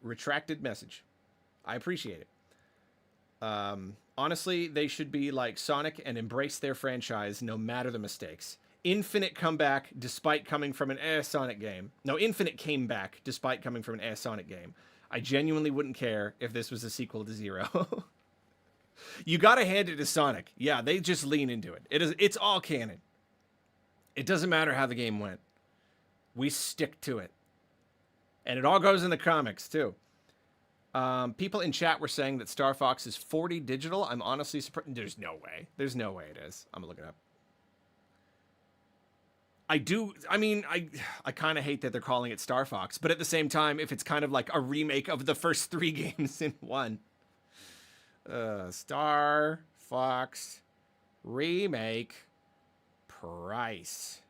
Speaker 1: retracted message. I appreciate it. Honestly, they should be like Sonic and embrace their franchise no matter the mistakes. Infinite comeback despite coming from an Sonic game. No, Infinite came back despite coming from an Sonic game. I genuinely wouldn't care if this was a sequel to Zero. You gotta hand it to Sonic. Yeah, they just lean into it. It's all canon. It doesn't matter how the game went. We stick to it. And it all goes in the comics, too. People in chat were saying that Star Fox is 40 digital. I'm honestly surprised. There's no way. There's no way it is. I'm gonna look it up. I kind of hate that they're calling it Star Fox, but at the same time, if it's kind of like a remake of the first 3 games in one. Star Fox remake price.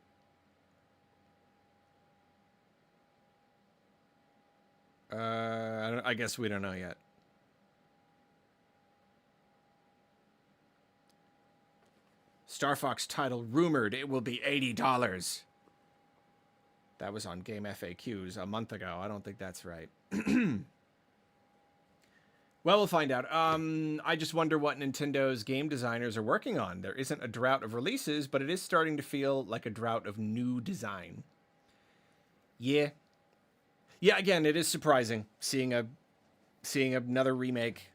Speaker 1: I guess we don't know yet. Star Fox title rumored it will be $80. That was on Game FAQs a month ago. I don't think that's right. Well, we'll find out. I just wonder what Nintendo's game designers are working on. There isn't a drought of releases, but it is starting to feel like a drought of new design. Yeah. Yeah, again, it is surprising seeing another remake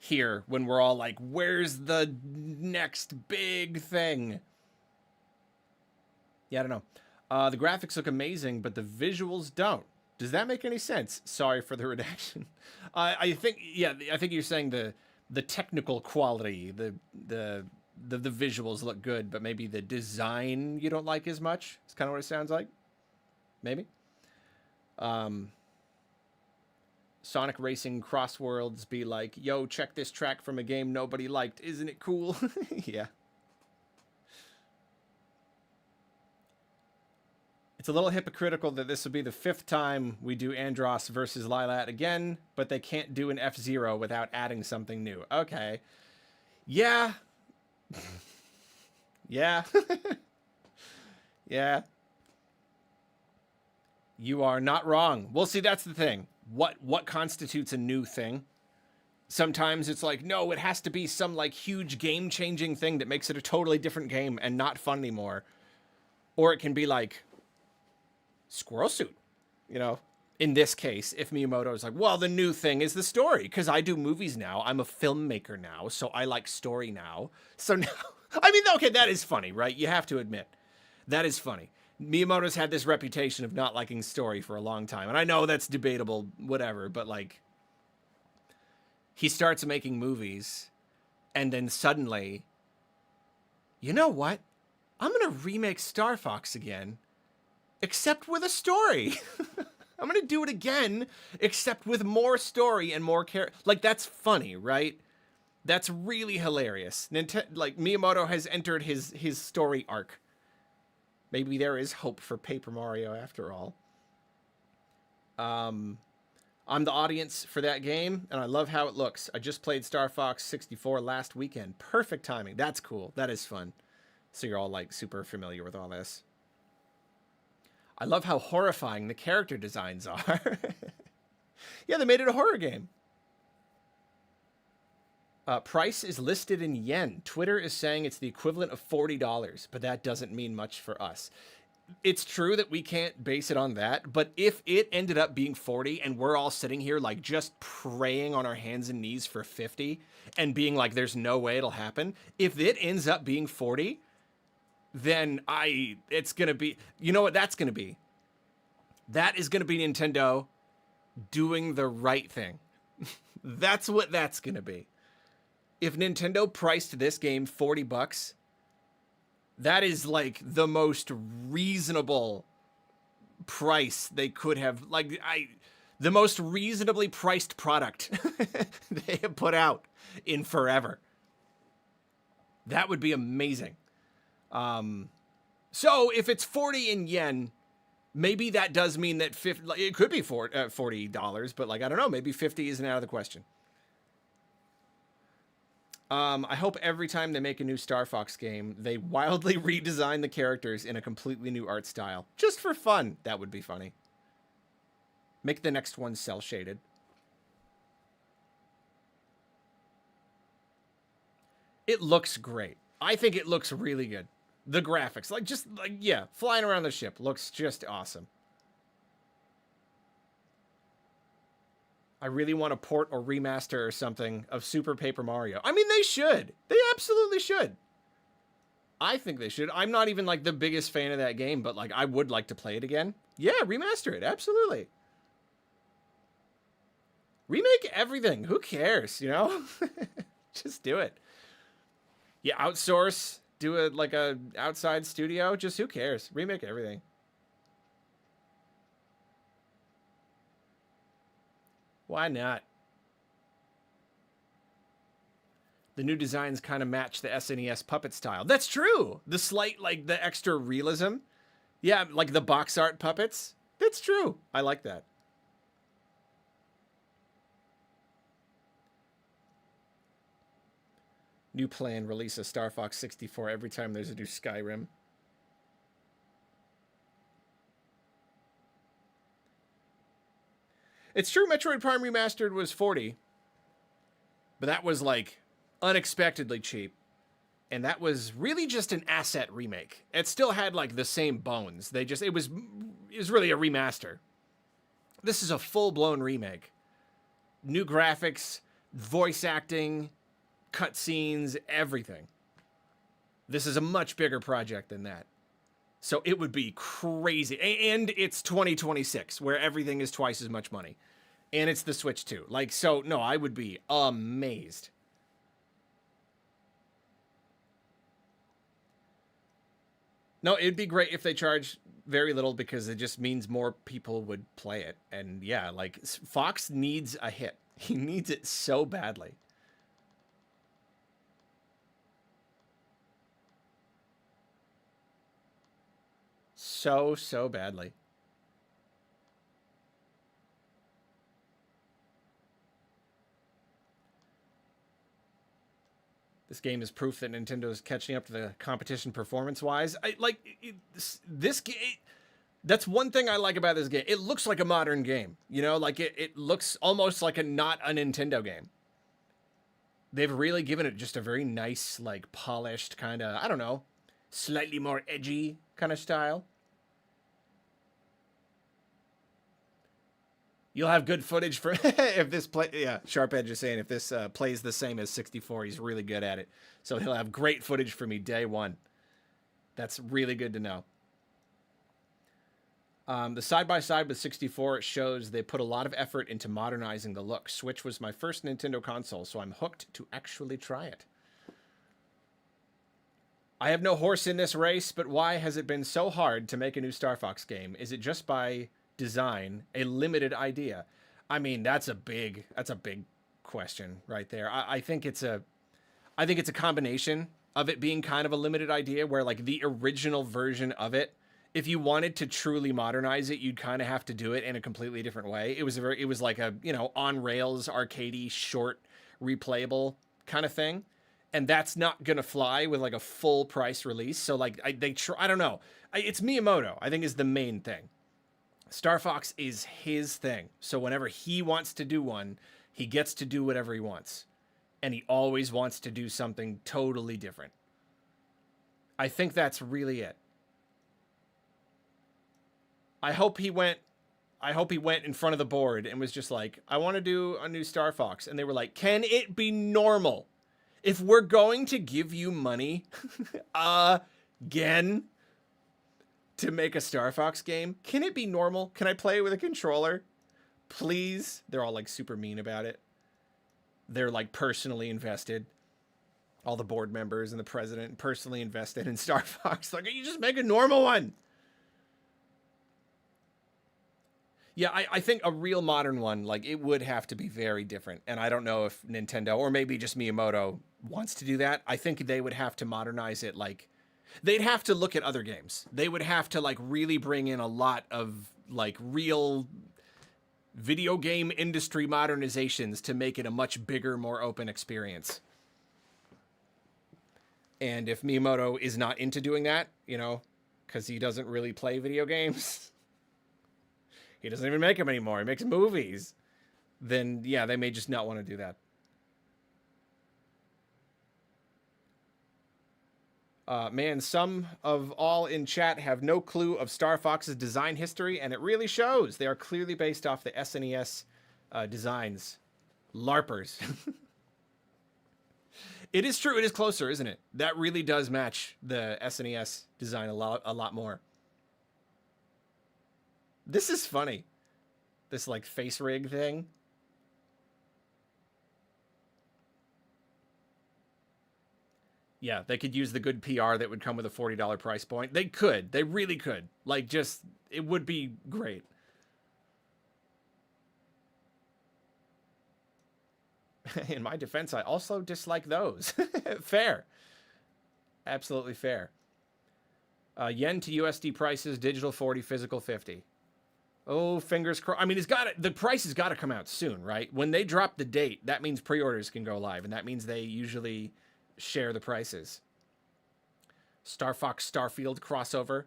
Speaker 1: here when we're all like, where's the next big thing? Yeah, I don't know. The graphics look amazing, but the visuals don't. Does that make any sense? Sorry for the redaction. I think you're saying the technical quality, the visuals look good, but maybe the design you don't like as much. It's kind of what it sounds like. Maybe. Sonic Racing Crossworlds be like, yo, check this track from a game nobody liked. Isn't it cool? Yeah. It's a little hypocritical that this will be the 5th time we do Andross versus Lylat again, but they can't do an F-Zero without adding something new. Okay. Yeah. Yeah. Yeah. You are not wrong. Well, see, that's the thing. What constitutes a new thing? Sometimes it's like, no, it has to be some like huge game-changing thing that makes it a totally different game and not fun anymore. Or it can be like Squirrel Suit, you know? In this case, if Miyamoto is like, well, the new thing is the story, because I do movies now. I'm a filmmaker now, so I like story now. So now, I mean, okay, that is funny, right? You have to admit. That is funny. Miyamoto's had this reputation of not liking story for a long time. And I know that's debatable, whatever, but like, he starts making movies, and then suddenly, you know what? I'm going to remake Star Fox again, except with a story. I'm going to do it again, except with more story and more character. Like, that's funny, right? That's really hilarious. Like, Miyamoto has entered his story arc. Maybe there is hope for Paper Mario after all. I'm the audience for that game, and I love how it looks. I just played Star Fox 64 last weekend. Perfect timing. That's cool. That is fun. So you're all, like, super familiar with all this. I love how horrifying the character designs are. Yeah, they made it a horror game. Price is listed in yen. Twitter is saying it's the equivalent of $40, but that doesn't mean much for us. It's true that we can't base it on that, but if it ended up being 40 and we're all sitting here like just praying on our hands and knees for 50 and being like, there's no way it'll happen. If it ends up being 40, then it's going to be, you know what that's going to be? That is going to be Nintendo doing the right thing. That's what that's going to be. If Nintendo priced this game $40, that is like the most reasonable price they could have, like, the most reasonably priced product they have put out in forever. That would be amazing. So if it's 40 in yen, maybe that does mean that it could be $40, but like, I don't know, maybe 50 isn't out of the question. I hope every time they make a new Star Fox game, they wildly redesign the characters in a completely new art style. Just for fun. That would be funny. Make the next one cel-shaded. It looks great. I think it looks really good. The graphics, yeah, flying around the ship looks just awesome. I really want to port or remaster or something of Super Paper Mario. I mean, they should. They absolutely should. I think they should. I'm not even like the biggest fan of that game, but like I would like to play it again. Yeah, remaster it. Absolutely. Remake everything. Who cares, you know? Just do it. Yeah, outsource. Do a outside studio. Just who cares? Remake everything. Why not? The new designs kind of match the SNES puppet style. That's true. The slight, like, the extra realism. Yeah, like the box art puppets. That's true. I like that. New plan, release a Star Fox 64 every time there's a new Skyrim. It's true Metroid Prime Remastered was $40, but that was like unexpectedly cheap. And that was really just an asset remake. It still had like the same bones. It was really a remaster. This is a full-blown remake. New graphics, voice acting, cutscenes, everything. This is a much bigger project than that. So it would be crazy. And it's 2026, where everything is twice as much money. And it's the Switch too. Like, so, no, I would be amazed. No, it'd be great if they charge very little because it just means more people would play it. And yeah, like, Fox needs a hit. He needs it so badly. So badly. This game is proof that Nintendo is catching up to the competition performance-wise. This game. That's one thing I like about this game. It looks like a modern game. You know, like it looks almost like not a Nintendo game. They've really given it just a very nice, like, polished kind of, I don't know, slightly more edgy kind of style. You'll have good footage for if this play. Yeah, Sharp Edge is saying if this plays the same as 64, he's really good at it. So he'll have great footage for me day one. That's really good to know. The side-by-side with 64, it shows they put a lot of effort into modernizing the look. Switch was my first Nintendo console, so I'm hooked to actually try it. I have no horse in this race, but why has it been so hard to make a new Star Fox game? Is it just by design, a limited idea? I mean, that's a big question right there. I think it's a combination of it being kind of a limited idea where, like, the original version of it, if you wanted to truly modernize it, you'd kind of have to do it in a completely different way. It was like a, you know, on rails, arcadey, short, replayable kind of thing. And that's not going to fly with like a full price release. So like I don't know. It's Miyamoto, I think, is the main thing. Star Fox is his thing. So whenever he wants to do one, he gets to do whatever he wants. And he always wants to do something totally different. I think that's really it. I hope he went in front of the board and was just like, I want to do a new Star Fox. And they were like, can it be normal? If we're going to give you money again to make a Star Fox game, can it be normal? Can I play with a controller? Please? They're all like super mean about it. They're like personally invested. All the board members and the president personally invested in Star Fox. Like, you just make a normal one. Yeah, I think a real modern one, like, it would have to be very different. And I don't know if Nintendo, or maybe just Miyamoto, wants to do that. I think they would have to modernize it. Like, they'd have to look at other games. They would have to, like, really bring in a lot of, like, real video game industry modernizations to make it a much bigger, more open experience. And if Miyamoto is not into doing that, you know, because he doesn't really play video games, he doesn't even make them anymore, he makes movies, then yeah, they may just not want to do that. Man, some of all in chat have no clue of Star Fox's design history, and it really shows. They are clearly based off the SNES designs. LARPers. It is true. It is closer, isn't it? That really does match the SNES design a lot more. This is funny. This, like, face rig thing. Yeah, they could use the good PR that would come with a $40 price point. They could. They really could. Like, just, it would be great. In my defense, I also dislike those. Fair. Absolutely fair. Yen to USD prices, digital 40, physical 50. Oh, fingers crossed. I mean, the price has got to come out soon, right? When they drop the date, that means pre-orders can go live, and that means they usually share the prices. Star Fox Starfield crossover.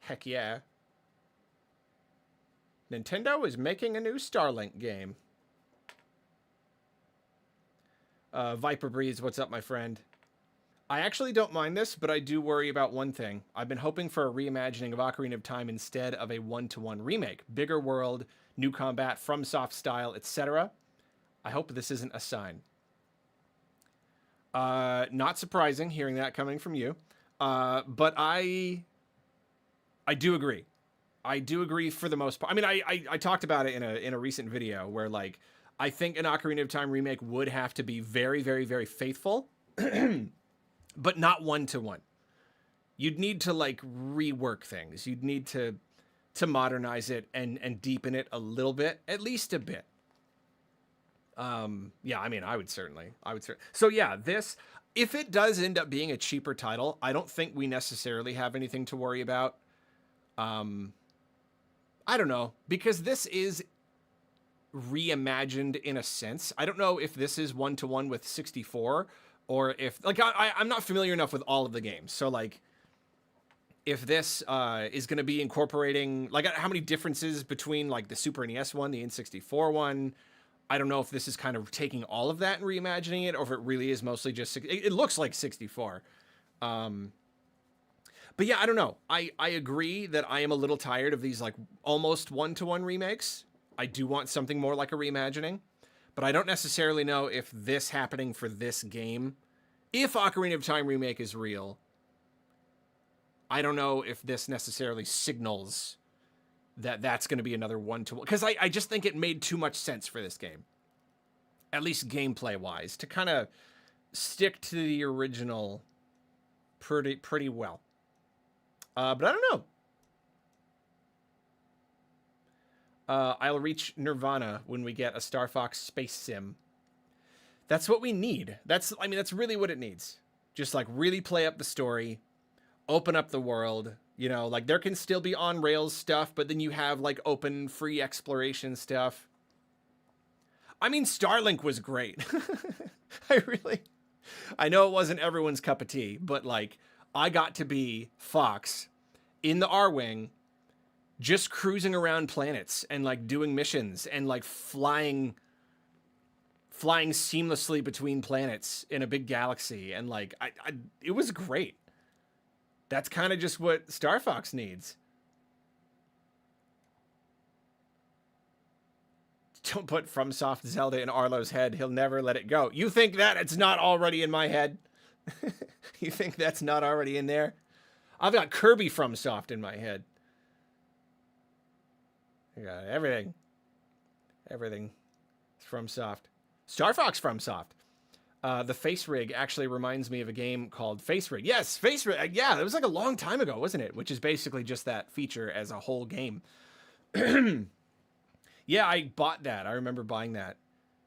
Speaker 1: Heck yeah. Nintendo is making a new Starlink game. Viper Breeze, what's up, my friend? I actually don't mind this, but I do worry about one thing. I've been hoping for a reimagining of Ocarina of Time instead of a one-to-one remake. Bigger world, new combat, FromSoft style, etc. I hope this isn't a sign. Not surprising hearing that coming from you. But I do agree. I do agree for the most part. I mean, I talked about it in a recent video where, like, I think an Ocarina of Time remake would have to be very, very, very faithful, but not one-to-one. You'd need to, like, rework things. You'd need to modernize it and deepen it a little bit, at least a bit. Yeah, I mean, I would certainly. So yeah, this, if it does end up being a cheaper title, I don't think we necessarily have anything to worry about. I don't know, because this is reimagined in a sense. I don't know if this is one-to-one with 64 or if, like, I'm not familiar enough with all of the games. So, like, if this is going to be incorporating, like, how many differences between, like, the Super NES one, the N64 one. I don't know if this is kind of taking all of that and reimagining it, or if it really is mostly just, it looks like 64. But yeah, I don't know. I agree that I am a little tired of these, like, almost one-to-one remakes. I do want something more like a reimagining, but I don't necessarily know if this happening for this game, if Ocarina of Time remake is real, I don't know if this necessarily signals that that's going to be another one-to-one, because I just think it made too much sense for this game, at least gameplay-wise, to kind of stick to the original pretty well. But I don't know. I'll reach Nirvana when we get a Star Fox space sim. That's what we need. That's really what it needs. Just, like, really play up the story, open up the world. You know, like, there can still be on-rails stuff, but then you have, like, open, free exploration stuff. I mean, Starlink was great. I know it wasn't everyone's cup of tea, but, like, I got to be Fox in the R-Wing, just cruising around planets and, like, doing missions and, like, flying seamlessly between planets in a big galaxy. And, like, it was great. That's kind of just what Star Fox needs. Don't put FromSoft Zelda in Arlo's head. He'll never let it go. You think that it's not already in my head? You think that's not already in there? I've got Kirby FromSoft in my head. I got everything. Everything is FromSoft. Star Fox FromSoft. The face rig actually reminds me of a game called Face Rig. Yes, Face Rig. Yeah, it was like a long time ago, wasn't it? Which is basically just that feature as a whole game. Yeah, I bought that. I remember buying that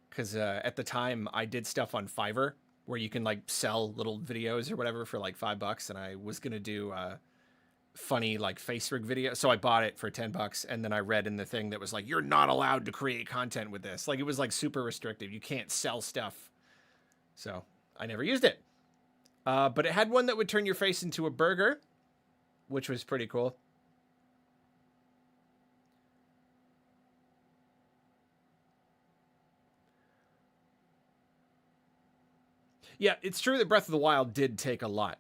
Speaker 1: because at the time I did stuff on Fiverr where you can like sell little videos or whatever for like $5, and I was gonna do funny like face rig video, so I bought it for $10, and then I read in the thing that was like, you're not allowed to create content with this. Like, it was like super restrictive. You can't sell stuff. So I never used it. But it had one that would turn your face into a burger, which was pretty cool. Yeah, it's true that Breath of the Wild did take a lot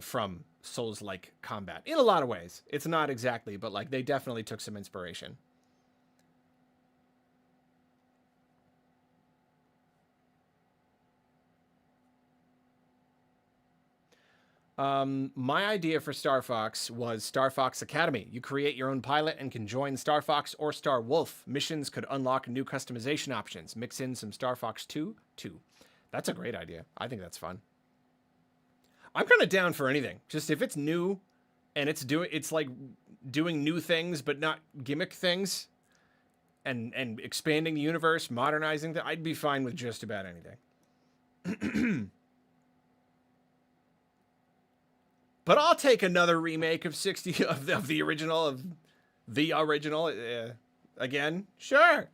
Speaker 1: from Souls-like combat in a lot of ways. It's not exactly, but like they definitely took some inspiration. My idea for Star Fox was Star Fox Academy. You create your own pilot and can join Star Fox or Star Wolf. Missions could unlock new customization options. Mix in some Star Fox 2 too. That's a great idea. I think that's fun. I'm kind of down for anything. Just if it's new and it's like doing new things but not gimmick things and expanding the universe, modernizing I'd be fine with just about anything. But I'll take another remake of 60 of the original again. Sure.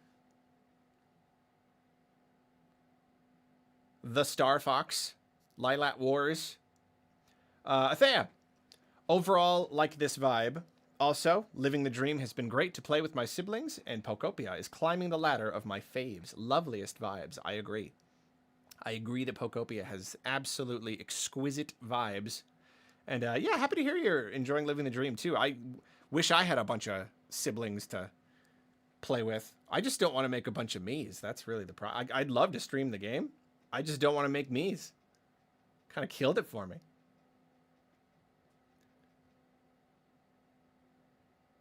Speaker 1: The Star Fox, Lilat Wars. Athea. Overall, like this vibe. Also, living the dream has been great to play with my siblings, and Pokopia is climbing the ladder of my faves. Loveliest vibes. I agree. I agree that Pokopia has absolutely exquisite vibes. And yeah, happy to hear you're enjoying living the dream too. I wish I had a bunch of siblings to play with. I just don't want to make a bunch of me's. That's really the problem. I'd love to stream the game. I just don't want to make me's. Kind of killed it for me.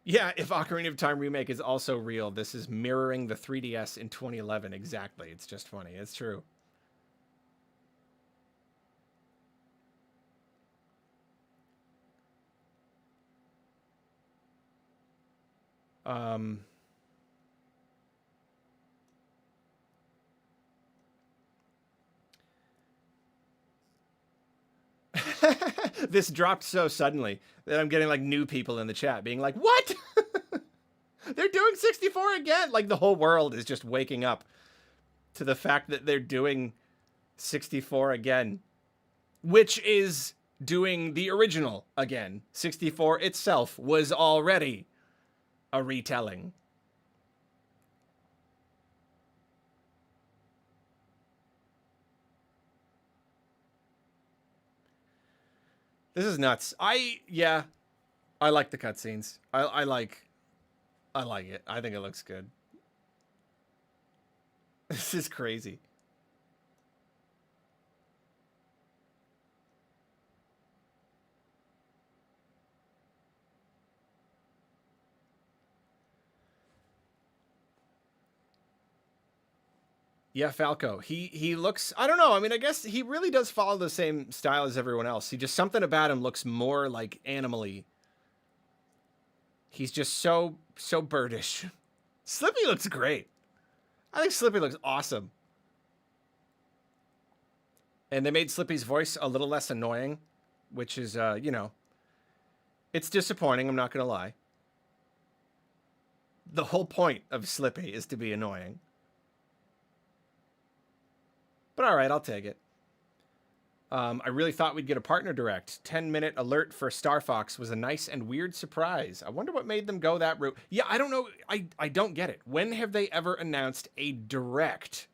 Speaker 1: Yeah, if Ocarina of Time Remake is also real, this is mirroring the 3DS in 2011. Exactly. It's just funny. It's true. This dropped so suddenly that I'm getting like new people in the chat being like, what? They're doing 64 again. Like the whole world is just waking up to the fact that they're doing 64 again, which is doing the original again. 64 itself was already a retelling. This is nuts. I like the cutscenes. I like it. I think it looks good. This is crazy. Yeah, Falco. He looks, I don't know. I mean, I guess he really does follow the same style as everyone else. He just, something about him looks more like animal-y. He's just so birdish. Slippy looks great. I think Slippy looks awesome. And they made Slippy's voice a little less annoying, which is, you know, it's disappointing, I'm not going to lie. The whole point of Slippy is to be annoying. But all right, I'll take it. I really thought we'd get a partner direct. 10-minute alert for Star Fox was a nice and weird surprise. I wonder what made them go that route. Yeah, I don't know. I don't get it. When have they ever announced a direct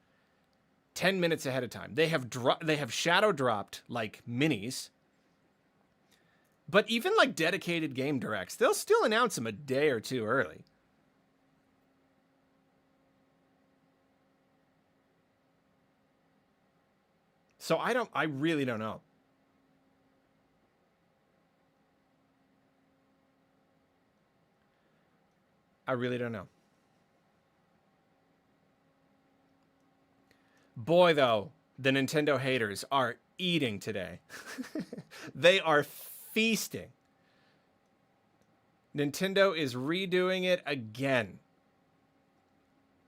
Speaker 1: 10 minutes ahead of time? They have shadow dropped like minis. But even like dedicated game directs, they'll still announce them a day or two early. So I really don't know. I really don't know. Boy, though, the Nintendo haters are eating today. They are feasting. Nintendo is redoing it again.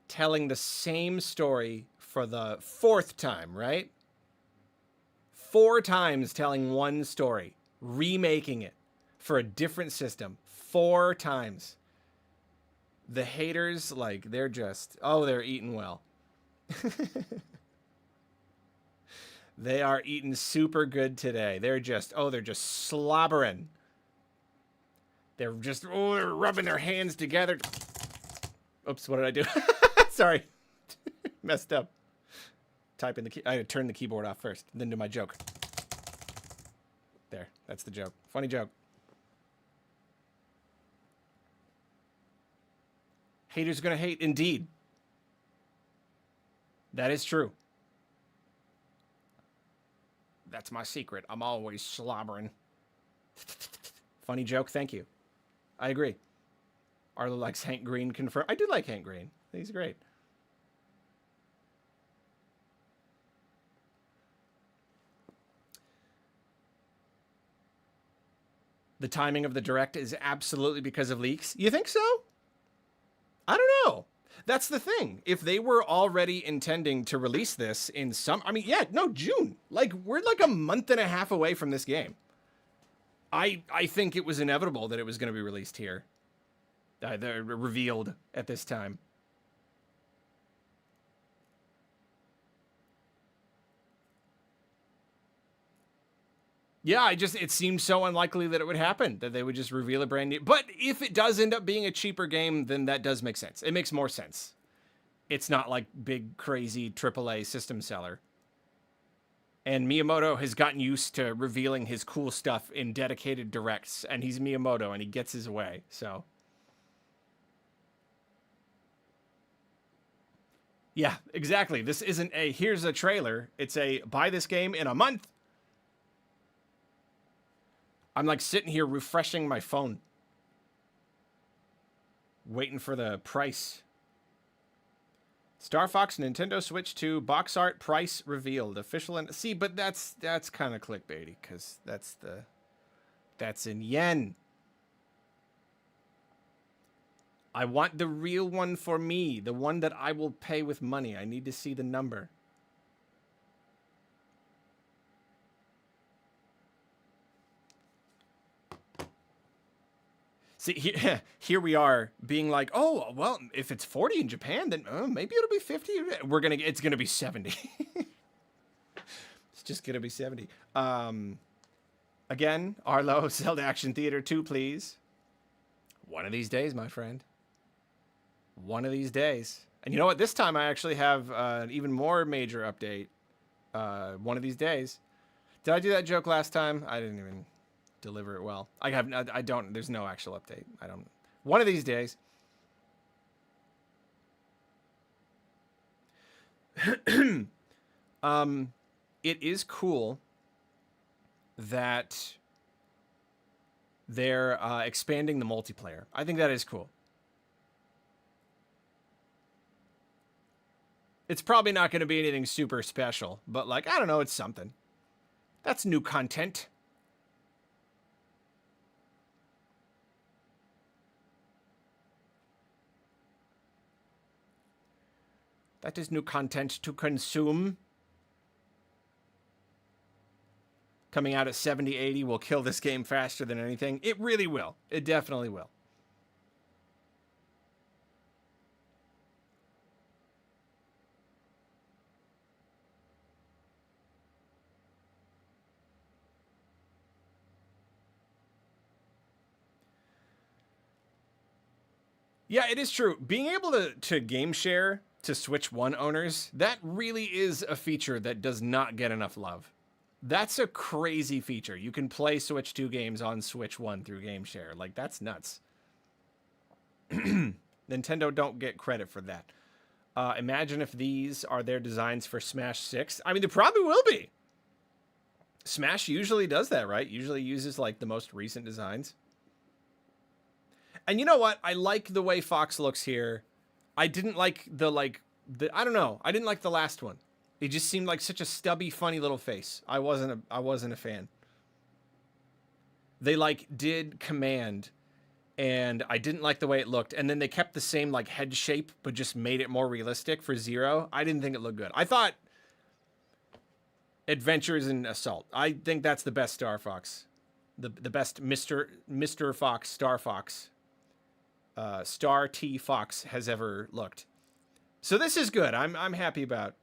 Speaker 1: Telling the same story for the 4th time, right? 4 times telling one story. Remaking it for a different system. 4 times. The haters, like, they're just... Oh, they're eating well. They are eating super good today. They're just slobbering. They're just, they're rubbing their hands together. Oops, what did I do? Sorry. Messed up. Typing the key. I had to turn the keyboard off first, then do my joke. There, that's the joke. Funny joke. Haters gonna hate, indeed. That is true. That's my secret. I'm always slobbering. Funny joke, thank you. I agree. Arlo likes Hank Green, confirmed. I do like Hank Green. He's great. The timing of the direct is absolutely because of leaks. You think so? I don't know. That's the thing. If they were already intending to release this in some... I mean, yeah, no, June. Like, we're like a month and a half away from this game. I think it was inevitable that it was going to be released here. They're revealed at this time. Yeah, it seems so unlikely that it would happen, that they would just reveal a brand new... But if it does end up being a cheaper game, then that does make sense. It makes more sense. It's not like big, crazy AAA system seller. And Miyamoto has gotten used to revealing his cool stuff in dedicated directs, and he's Miyamoto, and he gets his way, so... Yeah, exactly. This isn't a, here's a trailer. It's a, buy this game in a month. I'm like sitting here refreshing my phone. Waiting for the price. Star Fox Nintendo Switch 2 box art price revealed. Official and see, but that's kind of clickbaity because that's in yen. I want the real one for me, the one that I will pay with money. I need to see the number. See, here we are being like, oh, well, if it's 40 in Japan, then maybe it'll be 50. It's gonna be 70. It's just gonna be 70. Again, Arlo, Zelda Action Theater 2, please. One of these days, my friend. One of these days. And you know what? This time I actually have an even more major update. One of these days. Did I do that joke last time? I didn't even deliver it well. I don't, there's no actual update. One of these days. It is cool that they're expanding the multiplayer. I think that is cool. It's probably not going to be anything super special, but like, I don't know, it's something. That's new content. That is new content to consume. Coming out at 7080 will kill this game faster than anything. It really will. It definitely will. Yeah, it is true. Being able to game share to Switch 1 owners, that really is a feature that does not get enough love. That's a crazy feature. You can play Switch 2 games on Switch 1 through game share. Like, that's nuts. Nintendo don't get credit for that. Imagine if these are their designs for Smash 6. I mean, they probably will be. Smash usually does that, right? Usually uses, like, the most recent designs. And you know what? I like the way Fox looks here. I didn't like I don't know. I didn't like the last one. He just seemed like such a stubby, funny little face. I wasn't a fan. They like did Command, and I didn't like the way it looked. And then they kept the same like head shape, but just made it more realistic for Zero. I didn't think it looked good. I thought Adventures in Assault. I think that's the best Star Fox, the best Mr. Fox Star Fox, Star T Fox has ever looked. So this is good. I'm happy about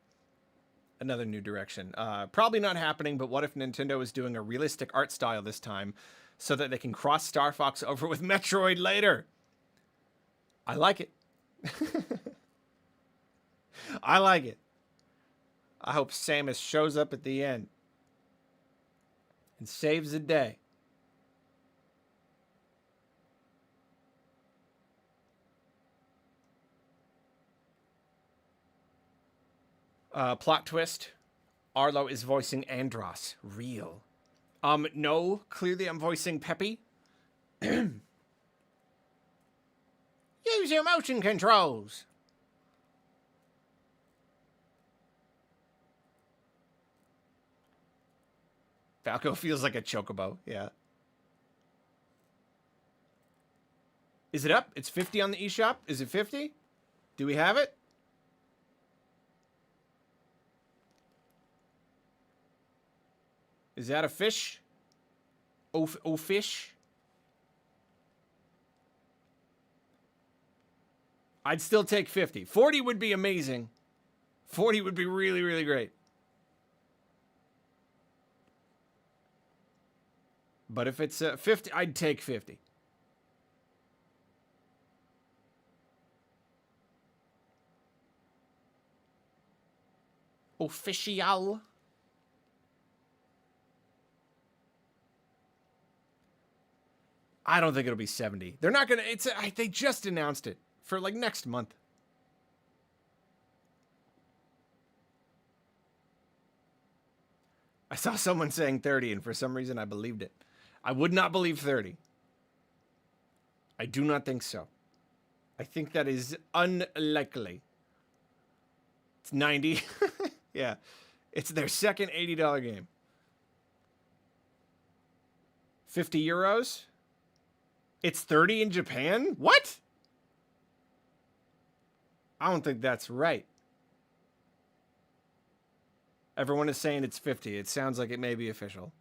Speaker 1: another new direction. Probably not happening, but what if Nintendo is doing a realistic art style this time so that they can cross Star Fox over with Metroid later? I like it. I like it. I hope Samus shows up at the end and saves the day. Plot twist. Arlo is voicing Andros. Real. No, clearly I'm voicing Peppy. Use your motion controls. Falco feels like a chocobo, yeah. Is it up? It's 50 on the eShop? Is it 50? Do we have it? Is that a fish? Oh, fish? I'd still take 50. 40 would be amazing. 40 would be really, really great. But if it's 50, I'd take 50. Official. I don't think it'll be 70. They're not gonna. They just announced it for like next month. I saw someone saying 30, and for some reason I believed it. I would not believe 30. I do not think so. I think that is unlikely. It's 90. Yeah. It's their second $80 game. 50 euros? It's 30 in Japan? What? I don't think that's right. Everyone is saying it's 50. It sounds like it may be official.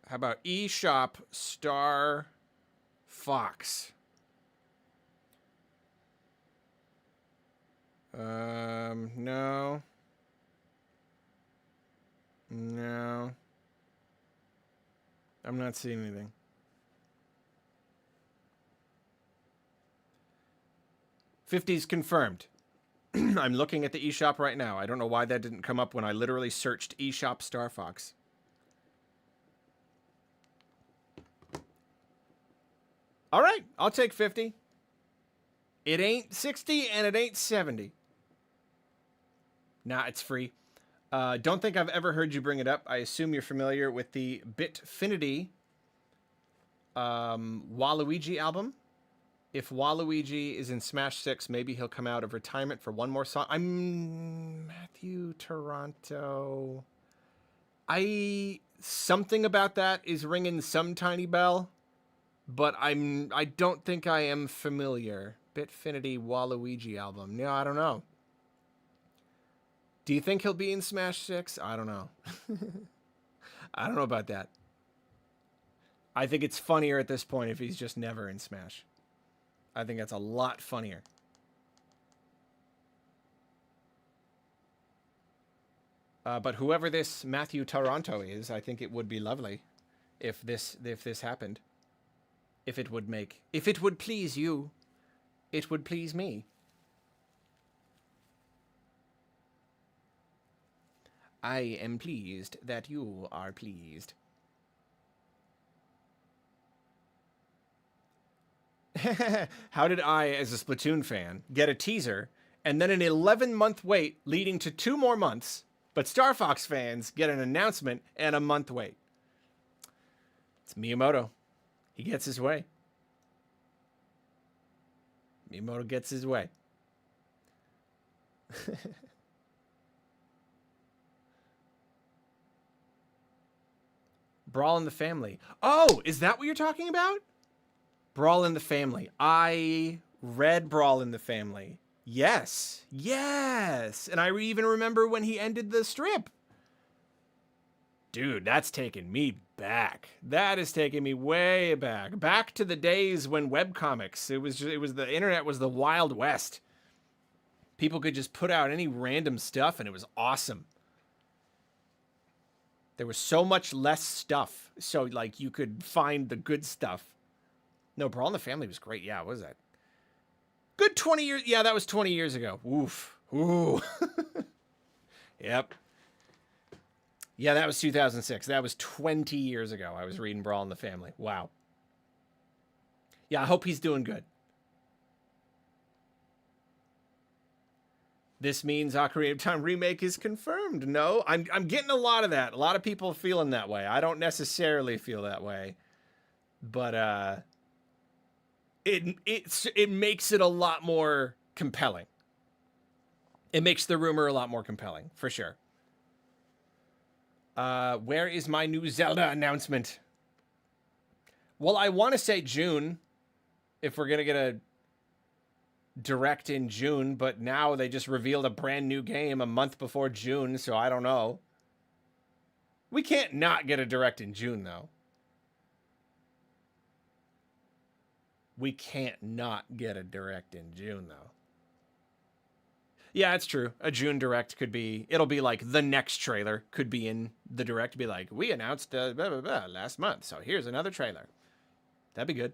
Speaker 1: How about eShop Star Fox? No. No. I'm not seeing anything. $50's confirmed. I'm looking at the eShop right now. I don't know why that didn't come up when I literally searched eShop Star Fox. All right, I'll take 50. It ain't 60 and it ain't 70. Nah, it's free. Don't think I've ever heard you bring it up. I assume you're familiar with the Bitfinity Waluigi album. If Waluigi is in Smash 6, maybe he'll come out of retirement for one more song. I'm Matthew Toronto. Something about that is ringing some tiny bell, but I don't think I am familiar. Bitfinity Waluigi album. No, I don't know. Do you think he'll be in Smash 6? I don't know. I don't know about that. I think it's funnier at this point if he's just never in Smash. I think that's a lot funnier. But whoever this Matthew Toronto is, I think it would be lovely if this happened. If it would please you, it would please me. I am pleased that you are pleased. How did I, as a Splatoon fan, get a teaser and then an 11-month wait leading to 2 more months, but Star Fox fans get an announcement and a month wait? It's Miyamoto. He gets his way. Miyamoto gets his way. Brawl in the Family. Oh, is that what you're talking about? Brawl in the Family. I read Brawl in the Family. Yes. Yes. And I even remember when he ended the strip. Dude, that's taking me back. That is taking me way back. Back to the days when webcomics, it was the internet was the Wild West. People could just put out any random stuff and it was awesome. There was so much less stuff. So like you could find the good stuff. No, Brawl in the Family was great. Yeah, what was that? Good 20 years. Yeah, that was 20 years ago. Oof. Ooh. Yep. Yeah, that was 2006. That was 20 years ago. I was reading Brawl in the Family. Wow. Yeah, I hope he's doing good. This means Ocarina of Time remake is confirmed. No, I'm getting a lot of that. A lot of people feeling that way. I don't necessarily feel that way. But it makes it a lot more compelling. It makes the rumor a lot more compelling, for sure. Where is my new Zelda announcement? Well, I want to say June, if we're going to get a direct in June, but now they just revealed a brand new game a month before June, so I don't know. We can't not get a direct in June, though. We can't not get a direct in June, though. Yeah, it's true. A June direct could be, it'll be like the next trailer could be in the direct, be like, we announced blah, blah, blah last month, so here's another trailer. That'd be good.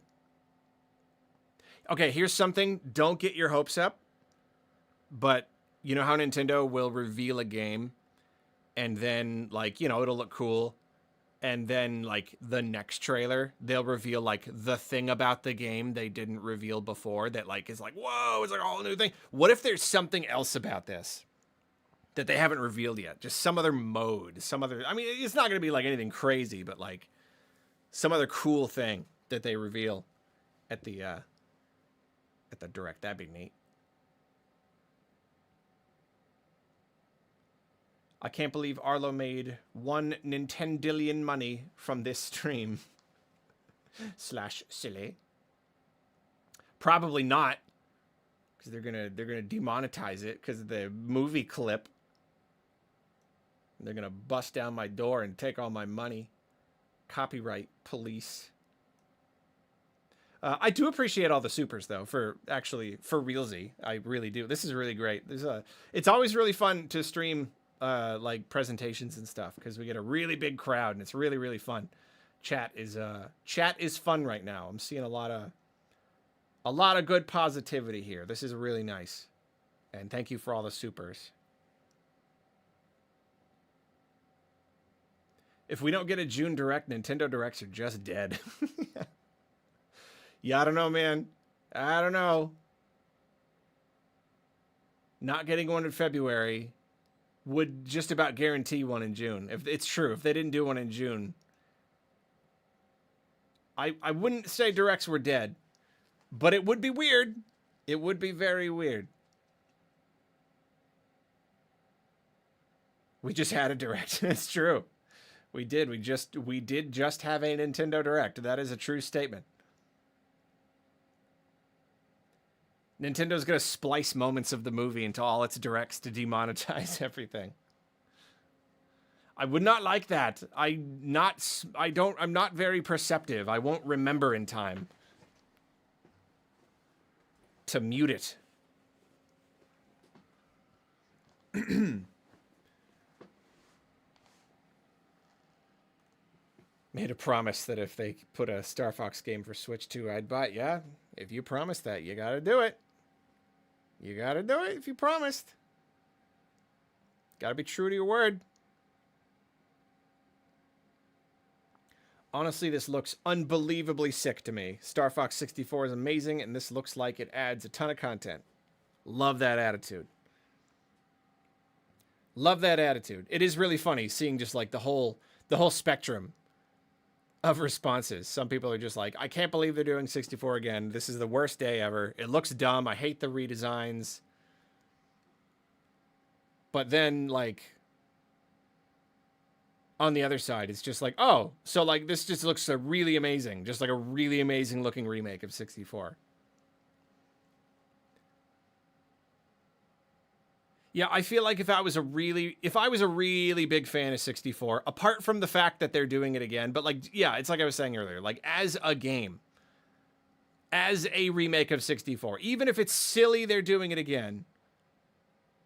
Speaker 1: Okay, here's something. Don't get your hopes up, but you know how Nintendo will reveal a game and then, like, you know, it'll look cool. And then, like, the next trailer, they'll reveal, like, the thing about the game they didn't reveal before that, like, is like, whoa, it's like a whole new thing. What if there's something else about this that they haven't revealed yet? Just some other mode, some other, I mean, it's not going to be, like, anything crazy, but, like, some other cool thing that they reveal at the direct. That'd be neat. I can't believe Arlo made $1 Nintendillion money from this stream. / silly. Probably not, because they're gonna demonetize it because of the movie clip. They're gonna bust down my door and take all my money. Copyright police. I do appreciate all the supers, though, for realsy. I really do. This is really great. It's always really fun to stream like presentations and stuff because we get a really big crowd and it's really, really fun. Chat is fun right now. I'm seeing a lot of good positivity here. This is really nice. And thank you for all the supers. If we don't get a June Direct, Nintendo Directs are just dead. Yeah, I don't know, man. I don't know. Not getting one in February would just about guarantee one in June. If it's true, if they didn't do one in June, I wouldn't say Directs were dead, but it would be weird. It would be very weird. We just had a Direct. It's true. We did. We did just have a Nintendo Direct. That is a true statement. Nintendo's going to splice moments of the movie into all its directs to demonetize everything. I would not like that. I'm not very perceptive. I won't remember in time to mute it. Made a promise that if they put a Star Fox game for Switch 2, I'd buy it. Yeah, if you promise that, you gotta do it. You gotta do it if you promised. Gotta be true to your word. Honestly, this looks unbelievably sick to me. Star Fox 64 is amazing, and this looks like it adds a ton of content. Love that attitude. Love that attitude. It is really funny seeing just like the whole spectrum of responses. Some people are just like, I can't believe they're doing 64 again. This is the worst day ever. It looks dumb. I hate the redesigns. But then, like, on the other side, it's just like, oh, so, like, this just looks really amazing. Just like a really amazing looking remake of 64. Yeah, I feel like if I was a really big fan of 64, apart from the fact that they're doing it again, but, like, yeah, it's like I was saying earlier, like, as a game, as a remake of 64, even if it's silly they're doing it again,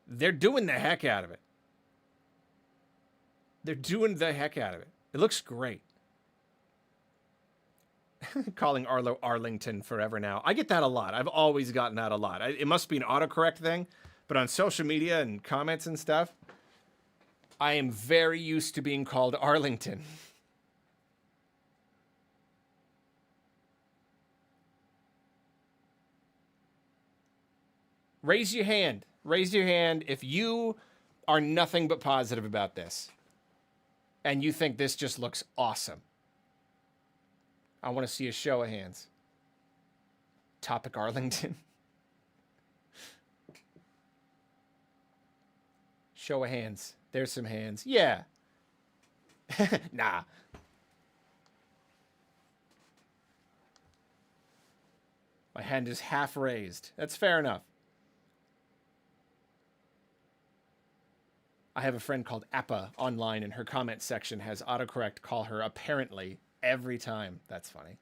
Speaker 1: they're doing the heck out of it. They're doing the heck out of it. It looks great. Calling Arlo Arlington forever now. I get that a lot. I've always gotten that a lot. It must be an autocorrect thing, but on social media and comments and stuff, I am very used to being called Arlington. Raise your hand. Raise your hand if you are nothing but positive about this and you think this just looks awesome. I want to see a show of hands. Topic Arlington. Show of hands. There's some hands. Yeah. Nah. My hand is half raised. That's fair enough. I have a friend called Appa online, and her comment section has autocorrect call her apparently every time. That's funny.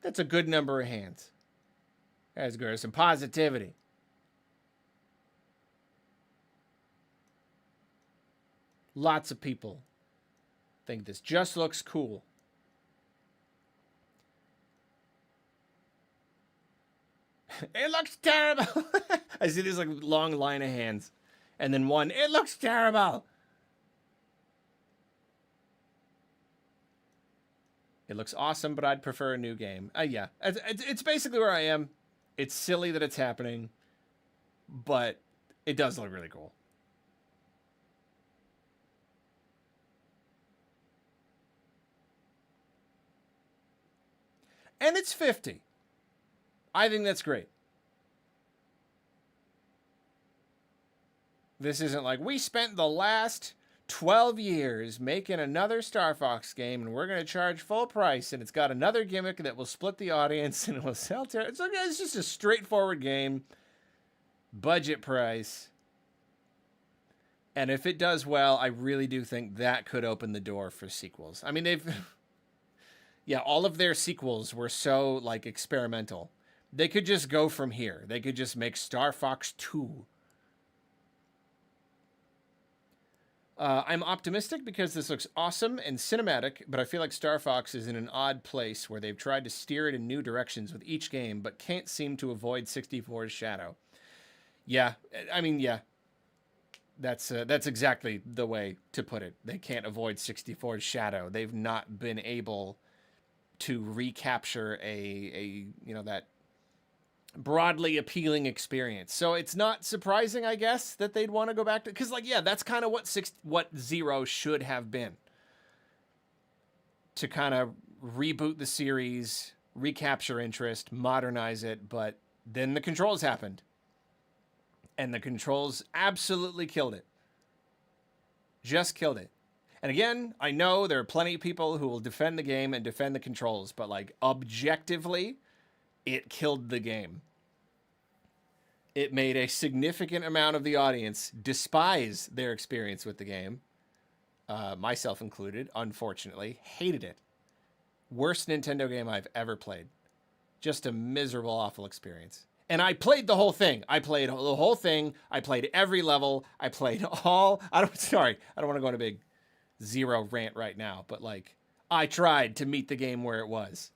Speaker 1: That's a good number of hands. That's good. Some positivity. Lots of people think this just looks cool. It looks terrible. I see this like long line of hands. And then one, it looks terrible. It looks awesome, but I'd prefer a new game. Yeah, it's basically where I am. It's silly that it's happening, but it does look really cool. And it's 50. I think that's great. This isn't like, we spent the last 12 years making another Star Fox game and we're going to charge full price and it's got another gimmick that will split the audience and it will sell it's just a straightforward game. Budget price. And if it does well, I really do think that could open the door for sequels. I mean, yeah, all of their sequels were so, like, experimental. They could just go from here. They could just make Star Fox 2. I'm optimistic because this looks awesome and cinematic, but I feel like Star Fox is in an odd place where they've tried to steer it in new directions with each game, but can't seem to avoid 64's shadow. Yeah, I mean, yeah. That's exactly the way to put it. They can't avoid 64's shadow. They've not been able to recapture a that broadly appealing experience. So it's not surprising, I guess, that they'd want to go back to, because, like, yeah, that's kind of what Zero should have been. To kind of reboot the series, recapture interest, modernize it, but then the Controls happened. And the Controls absolutely killed it. Just killed it. And again, I know there are plenty of people who will defend the game and defend the Controls, but, like, objectively, it killed the game. It made a significant amount of the audience despise their experience with the game. Myself included, unfortunately, hated it. Worst Nintendo game I've ever played. Just a miserable, awful experience. And I played the whole thing. I played the whole thing. I played every level. I played all... I don't want to go on a big Zero rant right now, but, like, I tried to meet the game where it was.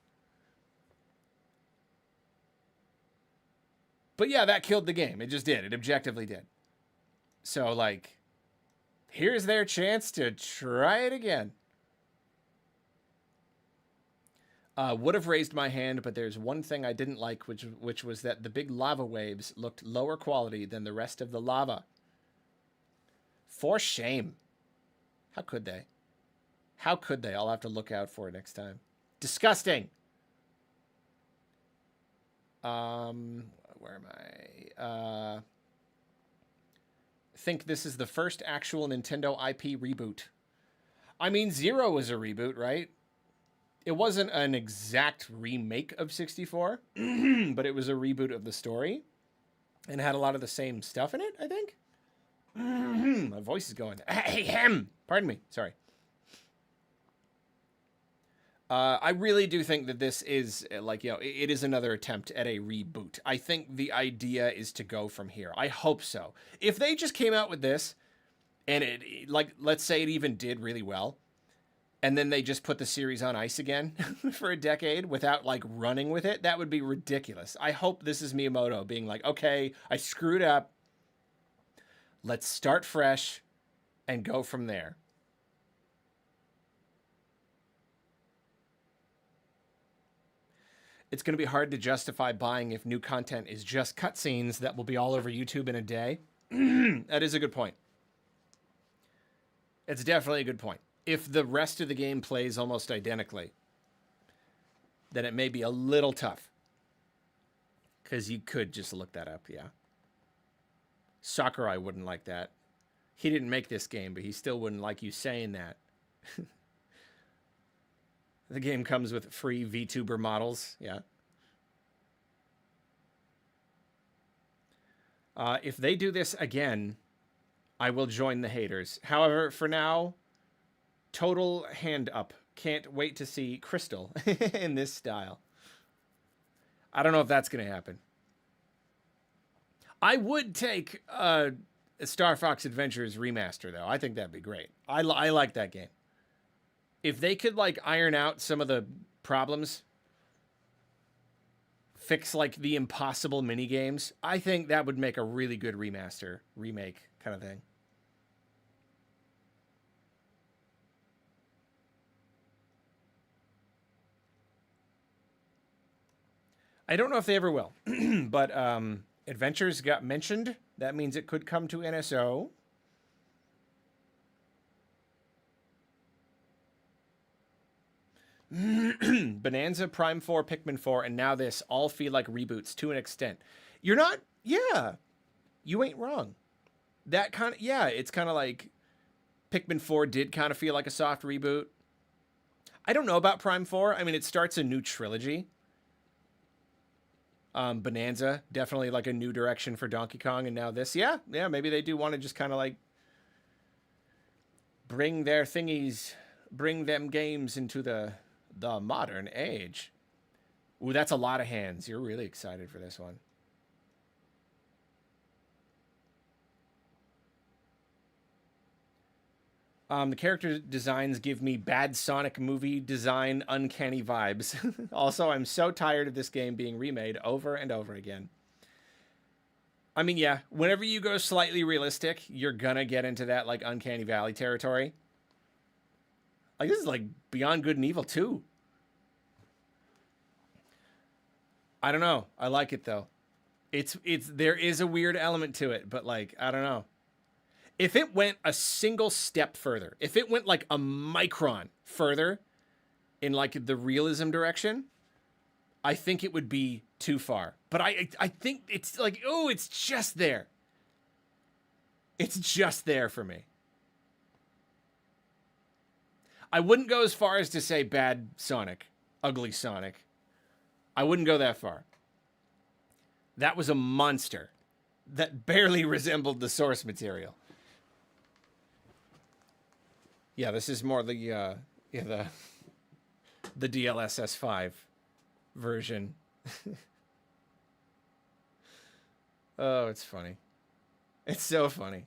Speaker 1: But yeah, that killed the game. It just did. It objectively did. So, like, here's their chance to try it again. Would have raised my hand, but there's one thing I didn't like, which was that the big lava waves looked lower quality than the rest of the lava. For shame. How could they? How could they? I'll have to look out for it next time. Disgusting. Where am I? Think this is the first actual Nintendo IP reboot. I mean, Zero was a reboot, right? It wasn't an exact remake of 64, but it was a reboot of the story and had a lot of the same stuff in it, I think. My voice is going. Ahem. Pardon me. Sorry. I really do think that this is like, it is another attempt at a reboot. I think the idea is to go from here. I hope so. If they just came out with this and it, like, let's say it even did really well, and then they just put the series on ice again for a decade without like running with it, that would be ridiculous. I hope this is Miyamoto being like, okay, I screwed up. Let's start fresh and go from there. It's going to be hard to justify buying if new content is just cutscenes that will be all over YouTube in a day. That is a good point. It's definitely a good point. If the rest of the game plays almost identically, then it may be a little tough. Because you could just look that up, yeah. Sakurai wouldn't like that. He didn't make this game, but he still wouldn't like you saying that. The game comes with free VTuber models, yeah. If they do this again, I will join the haters. However, for now, total hand up. Can't wait to see Crystal in this style. I don't know if that's going to happen. I would take a Star Fox Adventures remaster, though. I think that'd be great. I like that game. If they could, like, iron out some of the problems, fix, like, the impossible mini-games, I think that would make a really good remaster, remake kind of thing. I don't know if they ever will, but Adventures got mentioned. That means it could come to NSO. Bonanza, Prime 4, Pikmin 4, and now this all feel like reboots to an extent. You're not, yeah, you ain't wrong. That kind of, yeah, it's kind of like Pikmin 4 did kind of feel like a soft reboot. I don't know about Prime 4. I mean, it starts a new trilogy. Bonanza, definitely like a new direction for Donkey Kong, and now this, yeah, maybe they do want to just kind of like bring their thingies, bring them games into the modern age. Ooh, that's a lot of hands. You're really excited for this one. The character designs give me bad Sonic movie design uncanny vibes. Also, I'm so tired of this game being remade over and over again. I mean, yeah, whenever you go slightly realistic, you're gonna get into that, like, Uncanny Valley territory. Like, this is, like, Beyond Good and Evil 2. I don't know. I like it, though. There is a weird element to it, but, like, I don't know. If it went a single step further, if it went, like, a micron further in, like, the realism direction, I think it would be too far. But I think it's, like, oh, it's just there. It's just there for me. I wouldn't go as far as to say bad Sonic, ugly Sonic. I wouldn't go that far. That was a monster that barely resembled the source material. Yeah, this is more the DLSS 5 version. Oh, it's funny. It's so funny.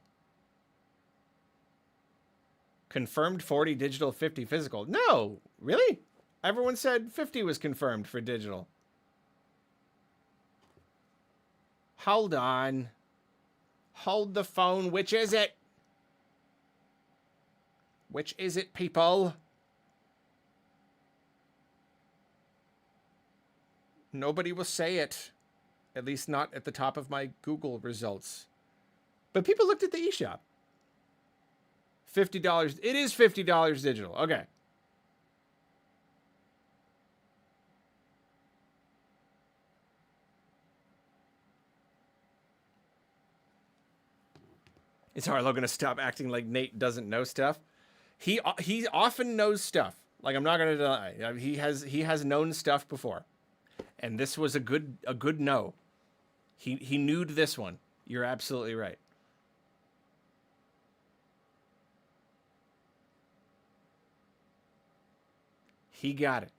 Speaker 1: Confirmed 40 digital, 50 physical. No, really? Everyone said 50 was confirmed for digital. Hold on. Hold the phone. Which is it? Which is it, people? Nobody will say it. At least not at the top of my Google results. But people looked at the eShop. $50. It is $50 digital. Okay. Is Harlow gonna stop acting like Nate doesn't know stuff? He often knows stuff. Like, I'm not gonna deny. He has known stuff before, and this was a good no. He knew this one. You're absolutely right. He got it.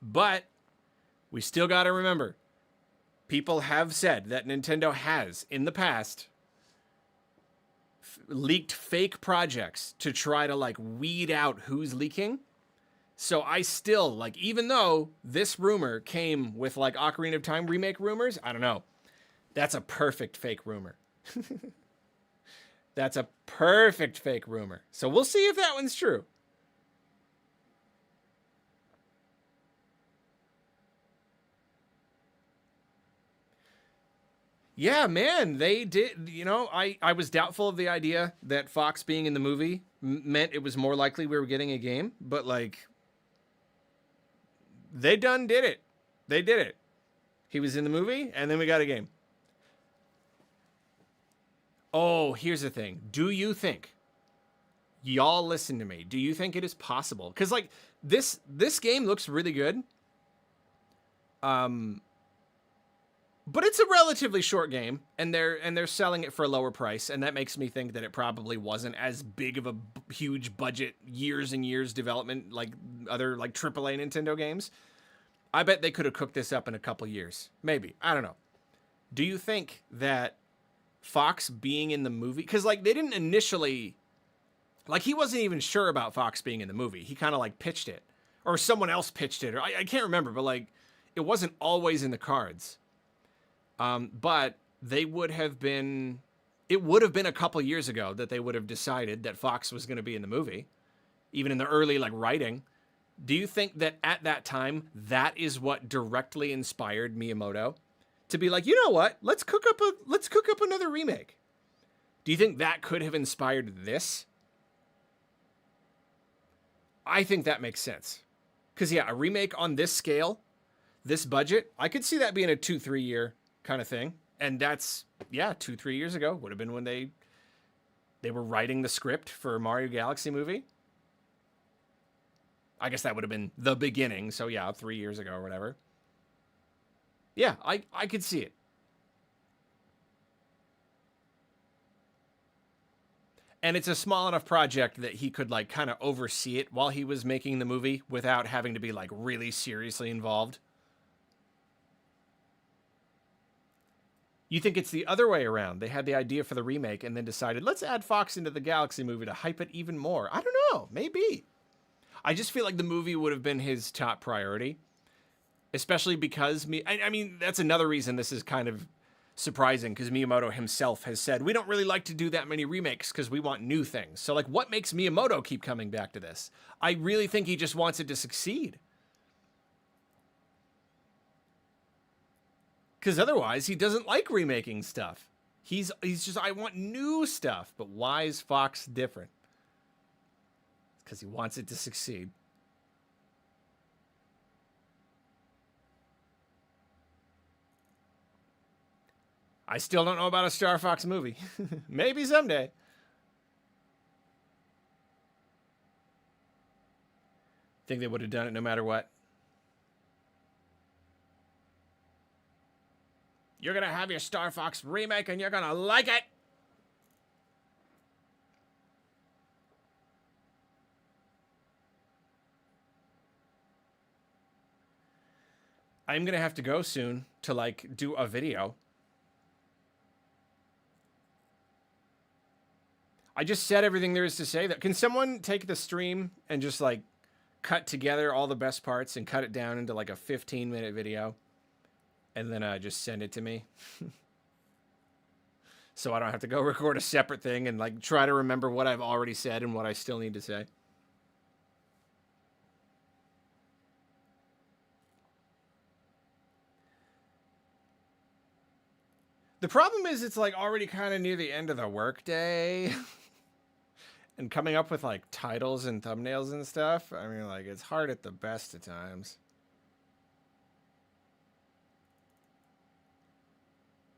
Speaker 1: But we still got to remember, people have said that Nintendo has, in the past, leaked fake projects to try to, like, weed out who's leaking. So I still, like, even though this rumor came with, like, Ocarina of Time remake rumors, I don't know. That's a perfect fake rumor. That's a perfect fake rumor. So we'll see if that one's true. Yeah, man, they did. You know, I was doubtful of the idea that Fox being in the movie meant it was more likely we were getting a game. But, like, they done did it. They did it. He was in the movie, and then we got a game. Oh, here's the thing. Do you think, y'all listen to me, do you think it is possible? Because, like, this game looks really good. But it's a relatively short game, and they're selling it for a lower price, and that makes me think that it probably wasn't as big of a huge budget, years and years development like other, like, AAA Nintendo games. I bet they could have cooked this up in a couple years. Maybe. I don't know. Do you think that Fox being in the movie, because, like, they didn't initially, like, he wasn't even sure about Fox being in the movie. He kind of, like, pitched it, or someone else pitched it, or I can't remember, but, like, it wasn't always in the cards. But they would have been, it would have been a couple years ago that they would have decided that Fox was going to be in the movie, even in the early, like, writing. Do you think that at that time, that is what directly inspired Miyamoto to be like, you know what? Let's cook up another remake. Do you think that could have inspired this? I think that makes sense. Because, yeah, a remake on this scale, this budget, I could see that being a 2-3 year kind of thing. And that's, yeah, 2-3 years ago would have been when they were writing the script for Mario Galaxy movie. I guess that would have been the beginning. So, yeah, 3 years ago or whatever. Yeah, I could see it. And it's a small enough project that he could, like, kind of oversee it while he was making the movie without having to be, like, really seriously involved. You think it's the other way around? They had the idea for the remake and then decided, let's add Fox into the Galaxy movie to hype it even more. I don't know. Maybe. I just feel like the movie would have been his top priority. Especially because, I mean, that's another reason this is kind of surprising, because Miyamoto himself has said, we don't really like to do that many remakes because we want new things. So, like, what makes Miyamoto keep coming back to this? I really think he just wants it to succeed. Because otherwise, he doesn't like remaking stuff. He's just, I want new stuff. But why is Fox different? It's because he wants it to succeed. I still don't know about a Star Fox movie. Maybe someday. Think they would have done it no matter what. You're going to have your Star Fox remake and you're going to like it. I'm going to have to go soon to, like, do a video. I just said everything there is to say. That can someone take the stream and just, like, cut together all the best parts and cut it down into, like, a 15-minute video and then just send it to me? So I don't have to go record a separate thing and, like, try to remember what I've already said and what I still need to say. The problem is it's, like, already kind of near the end of the workday. And coming up with, like, titles and thumbnails and stuff, I mean, like, it's hard at the best of times.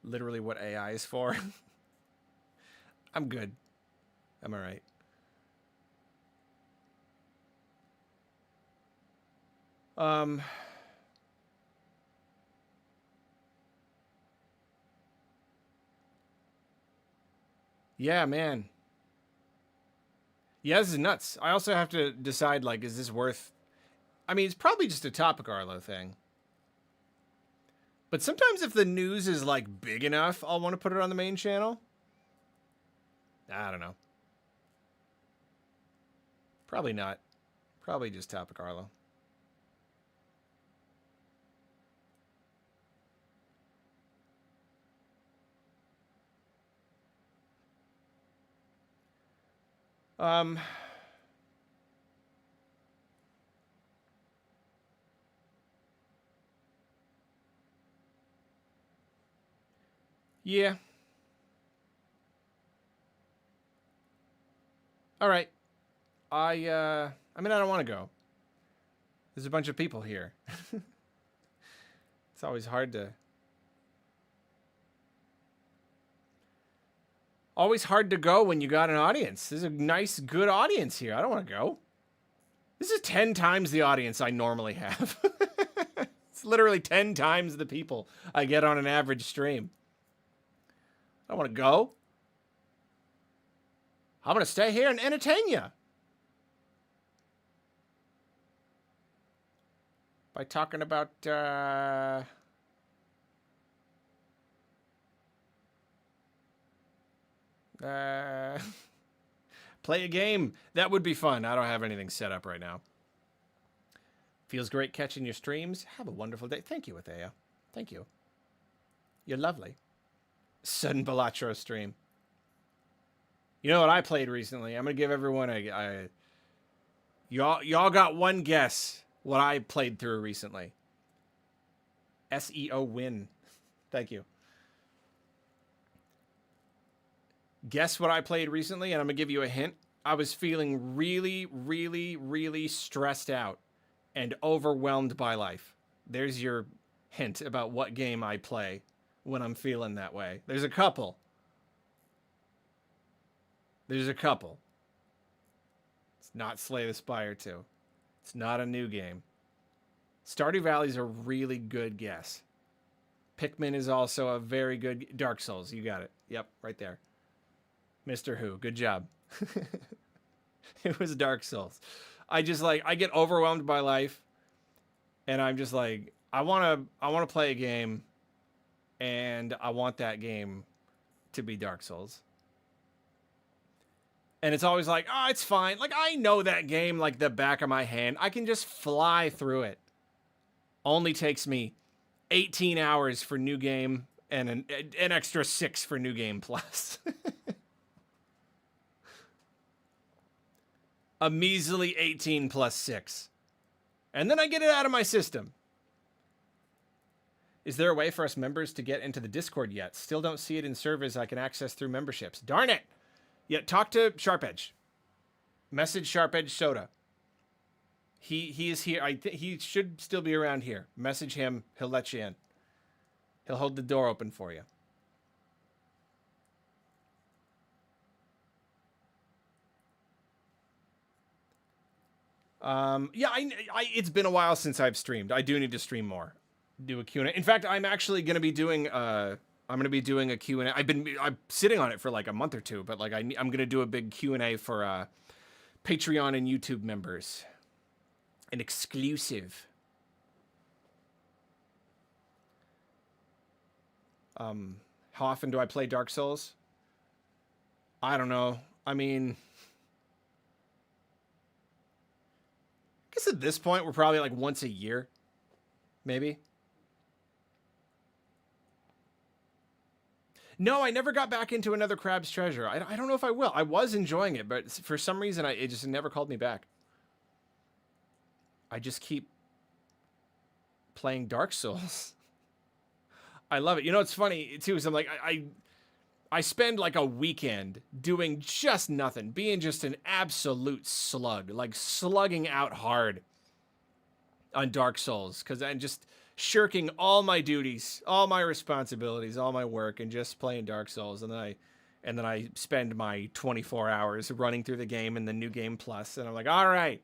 Speaker 1: literally what AI is for. I'm good. I'm all right. Yeah, man. Yeah, this is nuts. I also have to decide, like, is this worth... I mean, it's probably just a topic Arlo thing. But sometimes if the news is, like, big enough, I'll want to put it on the main channel. I don't know. Probably not. Probably just topic Arlo. Yeah. All right. I mean, I don't want to go. There's a bunch of people here. It's always hard to... Always hard to go when you got an audience. There's a nice, good audience here. I don't want to go. This is 10 times the audience I normally have. It's literally 10 times the people I get on an average stream. I don't want to go. I'm going to stay here and entertain you. By talking about, play a game. That would be fun. I don't have anything set up right now. Feels great catching your streams. Have a wonderful day. Thank you, Athea. Thank you. You're lovely. Sudden Balatro stream. You know what I played recently? I'm going to give everyone a y'all got one guess what I played through recently. SEO win. Thank you. Guess what I played recently, and I'm going to give you a hint. I was feeling really, really, really stressed out and overwhelmed by life. There's your hint about what game I play when I'm feeling that way. There's a couple. There's a couple. It's not Slay the Spire 2. It's not a new game. Stardew Valley's a really good guess. Pikmin is also a very good... Dark Souls, you got it. Yep, right there. Mr. Who, good job. It was Dark Souls. I get overwhelmed by life, and I'm just like, I want to play a game, and I want that game to be Dark Souls. And it's always like, oh, it's fine. Like, I know that game like the back of my hand. I can just fly through it. Only takes me 18 hours for new game and an extra 6 for new game plus. A measly 18 plus 6. And then I get it out of my system. Is there a way for us members to get into the Discord yet? Still don't see it in servers I can access through memberships. Darn it! Yeah, talk to Sharp Edge. Message Sharp Edge Soda. He is here. He should still be around here. Message him. He'll let you in. He'll hold the door open for you. Yeah, it's been a while since I've streamed. I do need to stream more. Do a Q&A. In fact, I'm actually going to be doing I'm going to be doing a Q&A. I'm sitting on it for like a month or two, but like I'm going to do a big Q&A for Patreon and YouTube members. An exclusive. How often do I play Dark Souls? I don't know. I mean, I guess at this point we're probably like once a year, maybe. No, I never got back into another Crab's Treasure. I don't know if I will. I was enjoying it, but for some reason it just never called me back. I just keep playing Dark Souls. I love it. You know, it's funny too, is I'm like, I spend like a weekend doing just nothing, being just an absolute slug, like slugging out hard on Dark Souls, because I'm just shirking all my duties, all my responsibilities, all my work, and just playing Dark Souls. And then I spend my 24 hours running through the game and the New Game Plus, and I'm like, all right,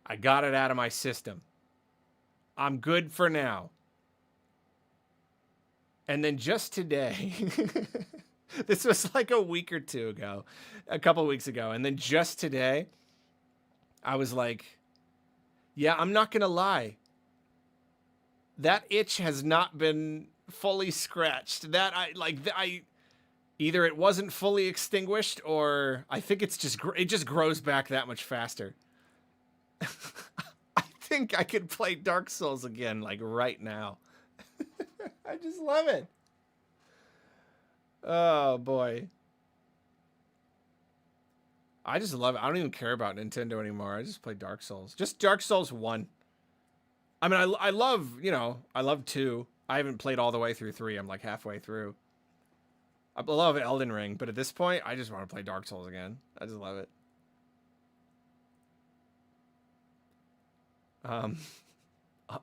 Speaker 1: I got it out of my system. I'm good for now. And then just today, this was like a week or two ago, a couple weeks ago, and then just today, I was like, yeah, I'm not gonna lie. That itch has not been fully scratched. Either it wasn't fully extinguished, or I think it just grows back that much faster. I think I could play Dark Souls again, like right now. I just love it. Oh boy. I just love it. I don't even care about Nintendo anymore. I just play Dark Souls. Just Dark Souls 1. I mean, I love, I love 2. I haven't played all the way through 3. I'm like halfway through. I love Elden Ring, but at this point, I just want to play Dark Souls again. I just love it.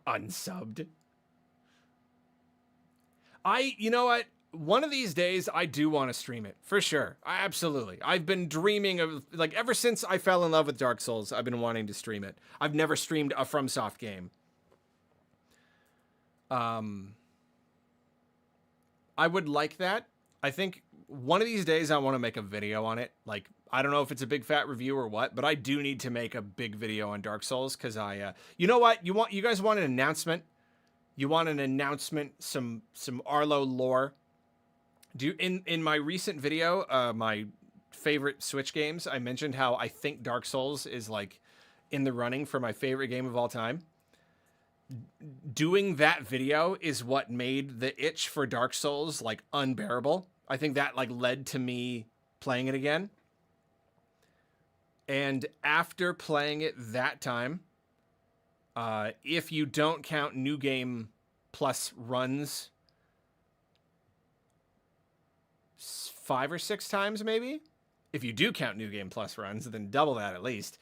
Speaker 1: Unsubbed. You know what? One of these days, I do want to stream it, for sure. Absolutely. I've been dreaming of, like, ever since I fell in love with Dark Souls, I've been wanting to stream it. I've never streamed a FromSoft game. I would like that. I think one of these days I want to make a video on it. Like, I don't know if it's a big fat review or what, but I do need to make a big video on Dark Souls, because you know what? You guys want an announcement? You want an announcement, some Arlo lore. In my recent video, my favorite Switch games, I mentioned how I think Dark Souls is like in the running for my favorite game of all time. Doing that video is what made the itch for Dark Souls like unbearable. I think that like led to me playing it again. And after playing it that time, if you don't count New Game Plus runs 5 or 6 times, maybe. If you do count New Game Plus runs, then double that at least.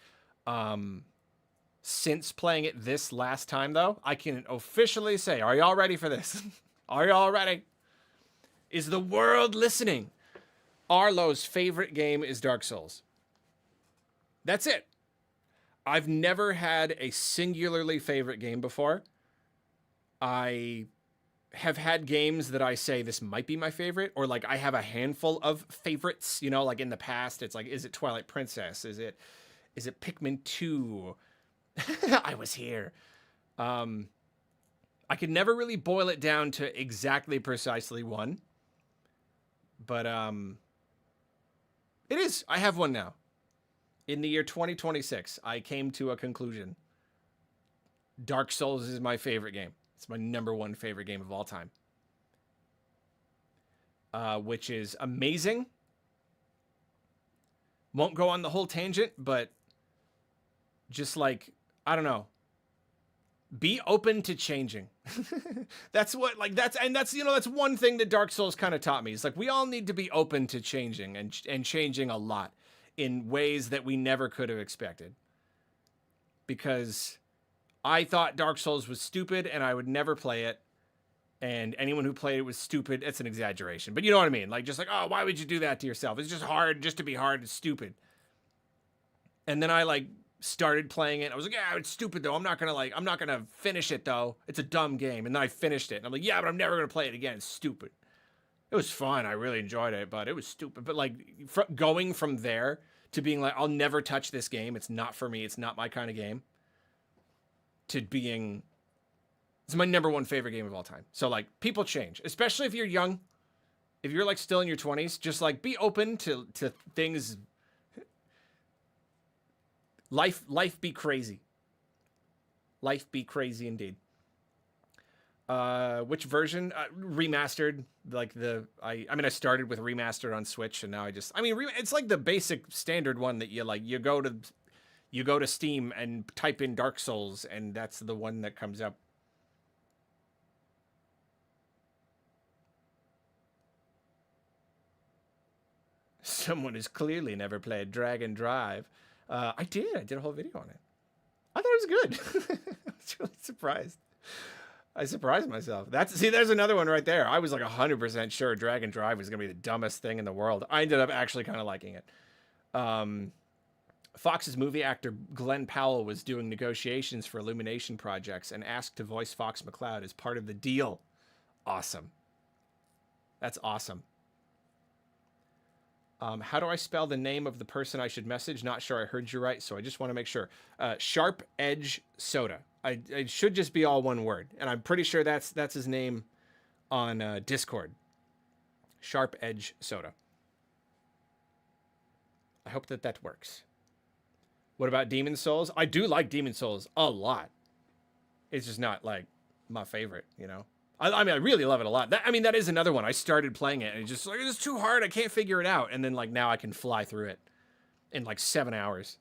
Speaker 1: Since playing it this last time, though, I can officially say, are y'all ready for this? Are y'all ready? Is the world listening? Arlo's favorite game is Dark Souls. That's it. I've never had a singularly favorite game before. I have had games that I say this might be my favorite, or like I have a handful of favorites, like in the past. It's like, is it Twilight Princess? Is it Pikmin 2? I was here. I could never really boil it down to exactly precisely one, but it is. I have one now. In the year 2026, I came to a conclusion. Dark Souls is my favorite game. It's my #1 favorite game of all time. Which is amazing. Won't go on the whole tangent, but just like, I don't know. Be open to changing. That's one thing that Dark Souls kind of taught me. It's like, we all need to be open to changing and changing a lot in ways that we never could have expected. Because I thought Dark Souls was stupid and I would never play it. And anyone who played it was stupid. It's an exaggeration, but you know what I mean? Like, just like, oh, why would you do that to yourself? It's just hard just to be hard and stupid. And then I like started playing it. I was like, yeah, it's stupid though. I'm not gonna finish it though. It's a dumb game. And then I finished it. And I'm like, yeah, but I'm never gonna play it again. It's stupid. It was fun. I really enjoyed it, but it was stupid. But like going from there to being like, I'll never touch this game. It's not for me. It's not my kind of game. To being, it's my #1 favorite game of all time. So like, people change, especially if you're young. If you're like still in your 20s, just like be open to things. Life be crazy. Life be crazy indeed. Which version? Remastered. Like I started with remastered on Switch, and now it's like the basic standard one that you go to Steam and type in Dark Souls, and that's the one that comes up. Someone has clearly never played Dragon Drive. I did a whole video on it. I thought it was good. I was really surprised. I surprised myself. See, there's another one right there. I was like 100% sure Dragon Drive was going to be the dumbest thing in the world. I ended up actually kind of liking it. Fox's movie actor Glenn Powell was doing negotiations for Illumination projects and asked to voice Fox McCloud as part of the deal. Awesome. That's awesome. How do I spell the name of the person I should message? Not sure I heard you right, so I just want to make sure. Sharp Edge Soda. It should just be all one word, and I'm pretty sure that's his name on Discord. Sharp Edge Soda. I hope that works. What about Demon Souls? I do like Demon Souls a lot. It's just not like my favorite, you know. I mean, I really love it a lot. That is another one. I started playing it and it's just like, it's too hard. I can't figure it out. And then like now I can fly through it in like 7 hours.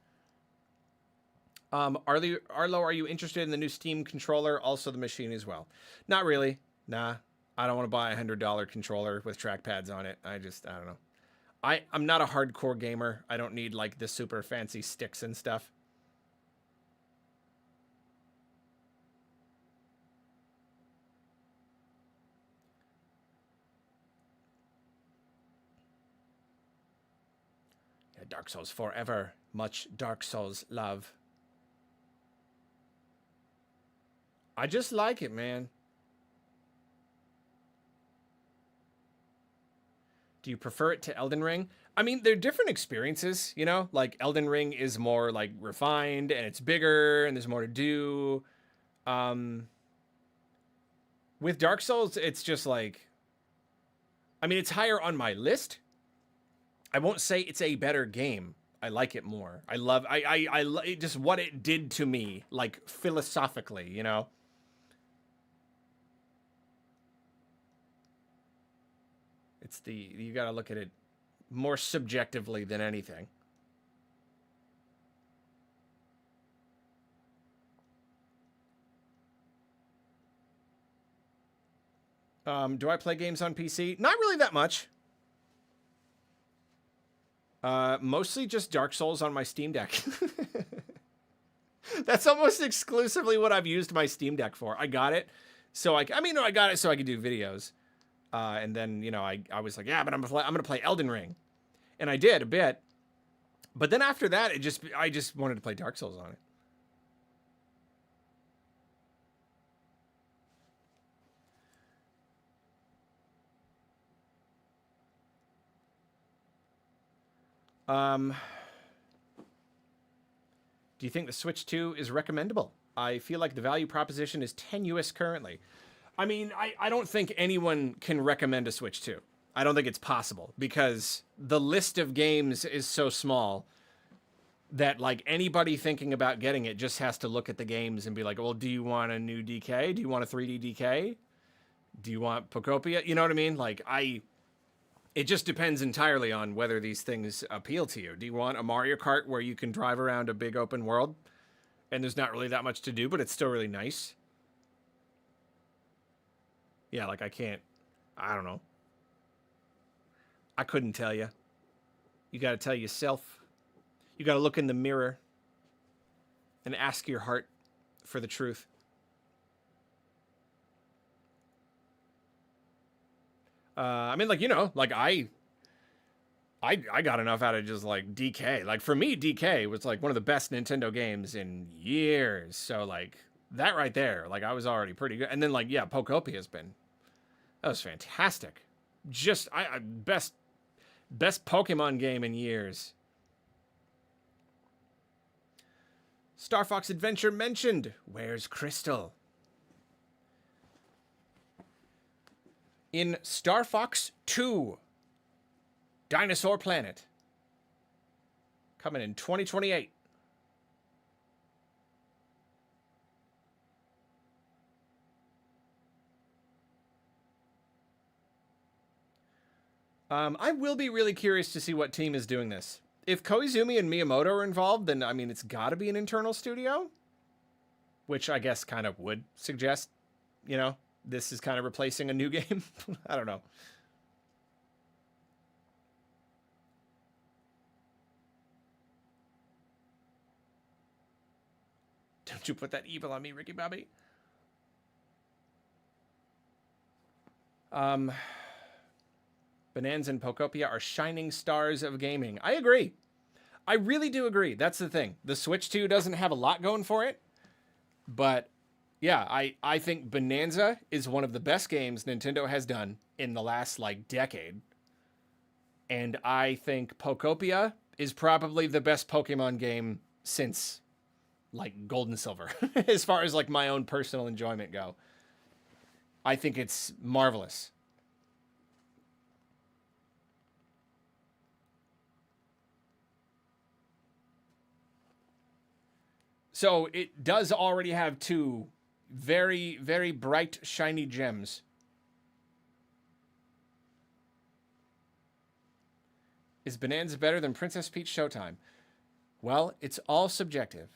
Speaker 1: Arlo, are you interested in the new Steam controller? Also the machine as well. Not really. Nah, I don't want to buy a $100 controller with trackpads on it. I don't know. I'm not a hardcore gamer. I don't need like the super fancy sticks and stuff. Dark Souls forever. Much Dark Souls love. I just like it, man. Do you prefer it to Elden Ring? I mean, they're different experiences, you know? Like, Elden Ring is more, like, refined, and it's bigger, and there's more to do. With Dark Souls, it's just, like... I mean, it's higher on my list. I won't say it's a better game. I like it more. I love just what it did to me, like philosophically, you know. You got to look at it more subjectively than anything. Do I play games on PC? Not really that much. Mostly just Dark Souls on my Steam Deck. That's almost exclusively what I've used my Steam Deck for. I got it so I got it so I could do videos. And then, you know, I was like, yeah, but I'm gonna play Elden Ring. And I did a bit. But then after that, I just wanted to play Dark Souls on it. Do you think the Switch 2 is recommendable? I feel like the value proposition is tenuous currently. I mean, I don't think anyone can recommend a Switch 2. I don't think it's possible because the list of games is so small that like anybody thinking about getting it just has to look at the games and be like, well, do you want a new DK? Do you want a 3D DK? Do you want Pocopia? You know what I mean? Like it just depends entirely on whether these things appeal to you. Do you want a Mario Kart where you can drive around a big open world and there's not really that much to do, but it's still really nice? Yeah, like I don't know. I couldn't tell you. You got to tell yourself. You got to look in the mirror and ask your heart for the truth. I mean, like, you know, like I got enough out of just like DK. Like for me, DK was like one of the best Nintendo games in years. So like that right there, like I was already pretty good. And then like, yeah, Pocopia's that was fantastic. Just best Pokemon game in years. Star Fox Adventure mentioned. Where's Crystal? In Star Fox 2, Dinosaur Planet, coming in 2028. I will be really curious to see what team is doing this. If Koizumi and Miyamoto are involved, then, I mean, it's got to be an internal studio, which I guess kind of would suggest, you know, this is kind of replacing a new game. I don't know. Don't you put that evil on me, Ricky Bobby. Bonanza and Pokopia are shining stars of gaming. I agree. I really do agree. That's the thing. The Switch 2 doesn't have a lot going for it. But, yeah, I think Bonanza is one of the best games Nintendo has done in the last, like, decade. And I think Pokopia is probably the best Pokemon game since, like, Gold and Silver. As far as, like, my own personal enjoyment go. I think it's marvelous. So it does already have two very, very bright, shiny gems. Is Bonanza better than Princess Peach Showtime? Well, it's all subjective.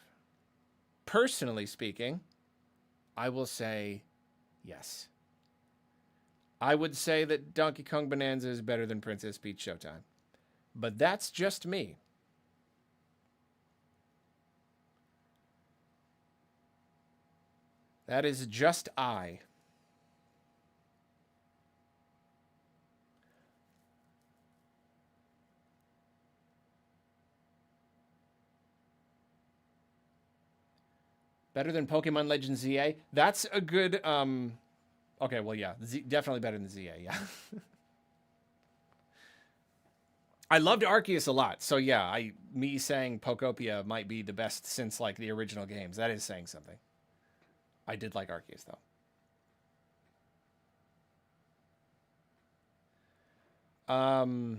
Speaker 1: Personally speaking, I will say yes. I would say that Donkey Kong Bonanza is better than Princess Peach Showtime. But that's just me. That is just I. Better than Pokemon Legends ZA? That's a good, okay, well, yeah. Definitely better than ZA, yeah. I loved Arceus a lot. So, yeah, me saying Pokopia might be the best since, like, the original games. That is saying something. I did like Arceus, though.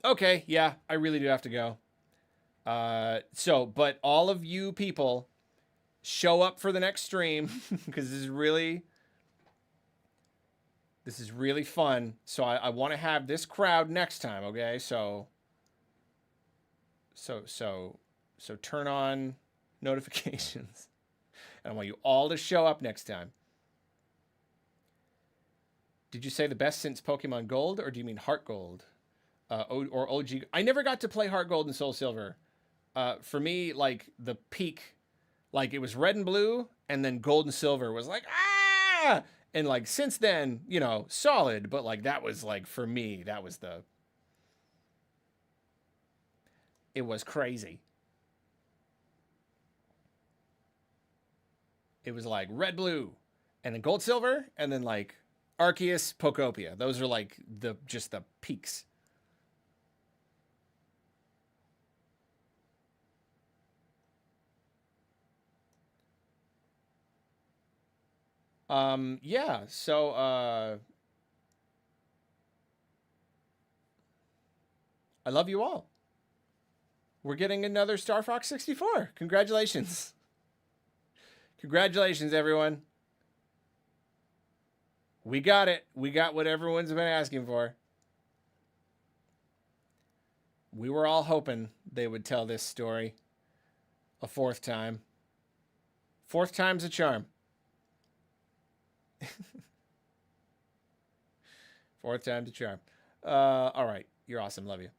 Speaker 1: Okay, yeah, I really do have to go. But all of you people show up for the next stream because this is really fun. So I want to have this crowd next time, okay? So turn on notifications. And I want you all to show up next time. Did you say the best since Pokemon Gold, or do you mean Heart Gold? Or OG? I never got to play Heart Gold and Soul Silver. For me, like, the peak, like, it was Red and Blue, and then Gold and Silver was like, ah! And, like, since then, you know, solid, but, like, that was, like, for me, that was it was crazy. It was like Red, Blue, and then Gold, Silver, and then like Arceus, Pokopia. Those are like just the peaks. Yeah, so I love you all. We're getting another Star Fox 64. Congratulations. Congratulations, everyone. We got it. We got what everyone's been asking for. We were all hoping they would tell this story a fourth time. Fourth time's a charm. Fourth time's a charm. All right. You're awesome. Love you.